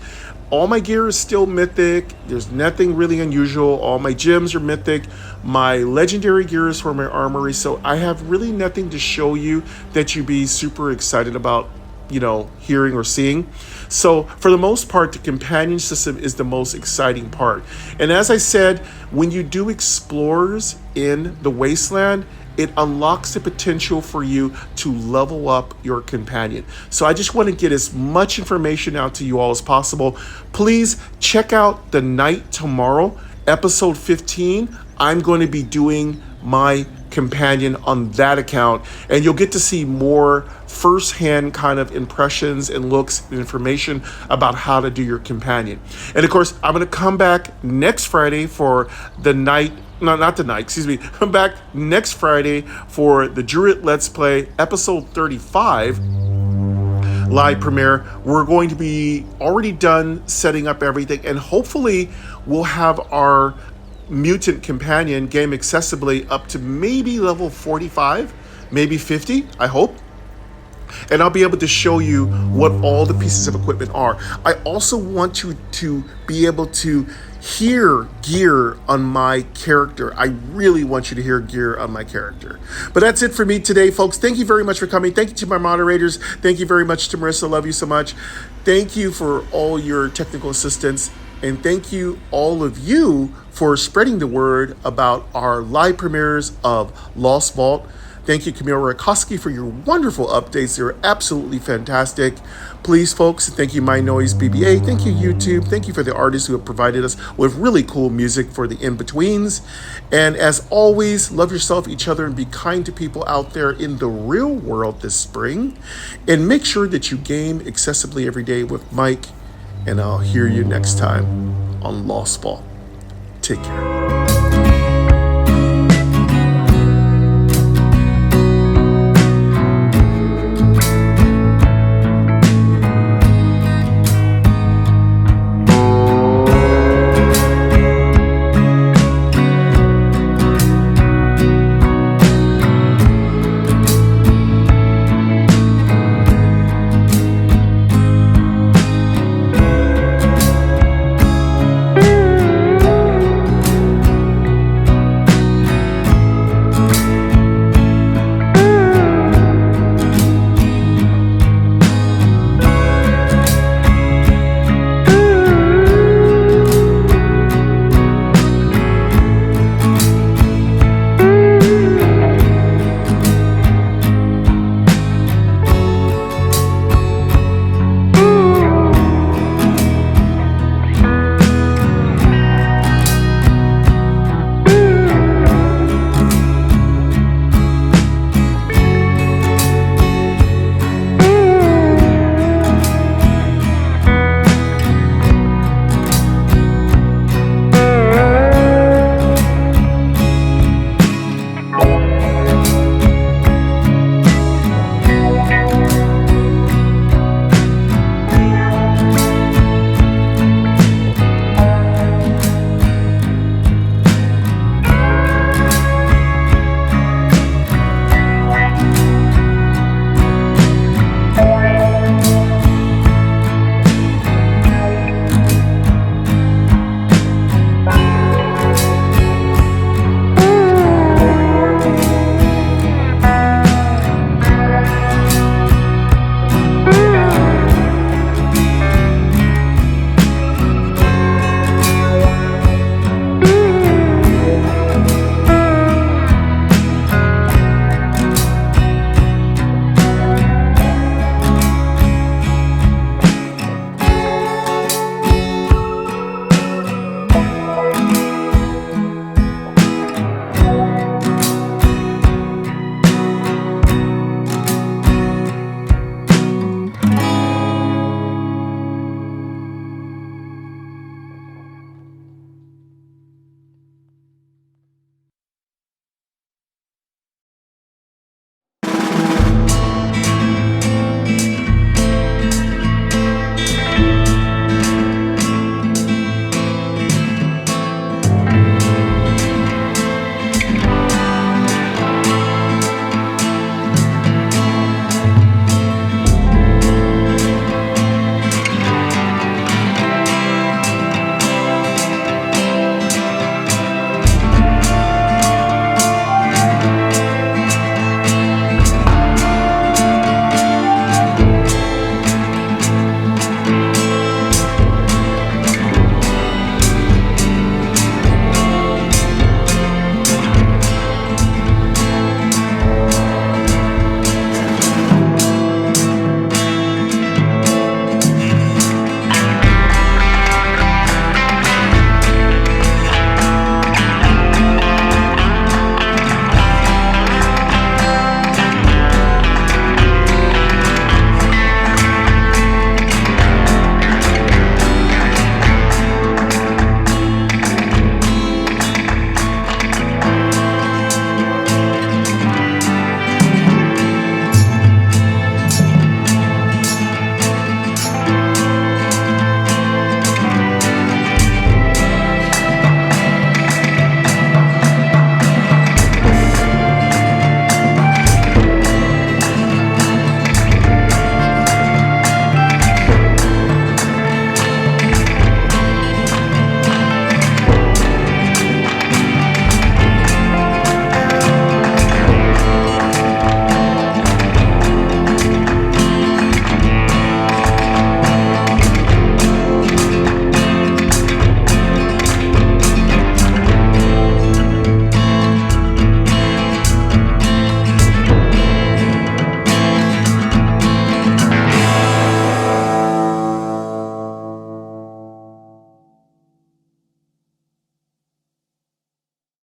All my gear is still mythic. There's nothing really unusual. All my gems are mythic. My legendary gear is for my armory. So I have really nothing to show you that you'd be super excited about, you know, hearing or seeing. So for the most part, the companion system is the most exciting part. And as I said, when you do explorers in the wasteland, it unlocks the potential for you to level up your companion. So I just want to get as much information out to you all as possible. Please check out The Night Tomorrow, episode 15. I'm going to be doing my companion on that account, and you'll get to see more first-hand kind of impressions and looks and information about how to do your companion. And of course, I'm going to come back next Friday for the night, come back next Friday for the Druid Let's Play episode 35 live premiere. We're going to be already done setting up everything, and hopefully we'll have our mutant companion game accessibly up to maybe level 45, maybe 50, I hope. And I'll be able to show you what all the pieces of equipment are. I also want you to be able to hear gear on my character. I really want you to hear gear on my character. But that's it for me today, folks. Thank you very much for coming. Thank you to my moderators. Thank you very much to Marissa. Love you so much. Thank you for all your technical assistance. And thank you, all of you, for spreading the word about our live premieres of Lost Vault. Thank you, Camille Rakowski, for your wonderful updates. They're absolutely fantastic. Please, folks, thank you, My Noise BBA. Thank you, YouTube. Thank you for the artists who have provided us with really cool music for the in-betweens. And as always, love yourself, each other, and be kind to people out there in the real world this spring. And make sure that you game accessibly every day with Mike. And I'll hear you next time on Lost Vault. Take care.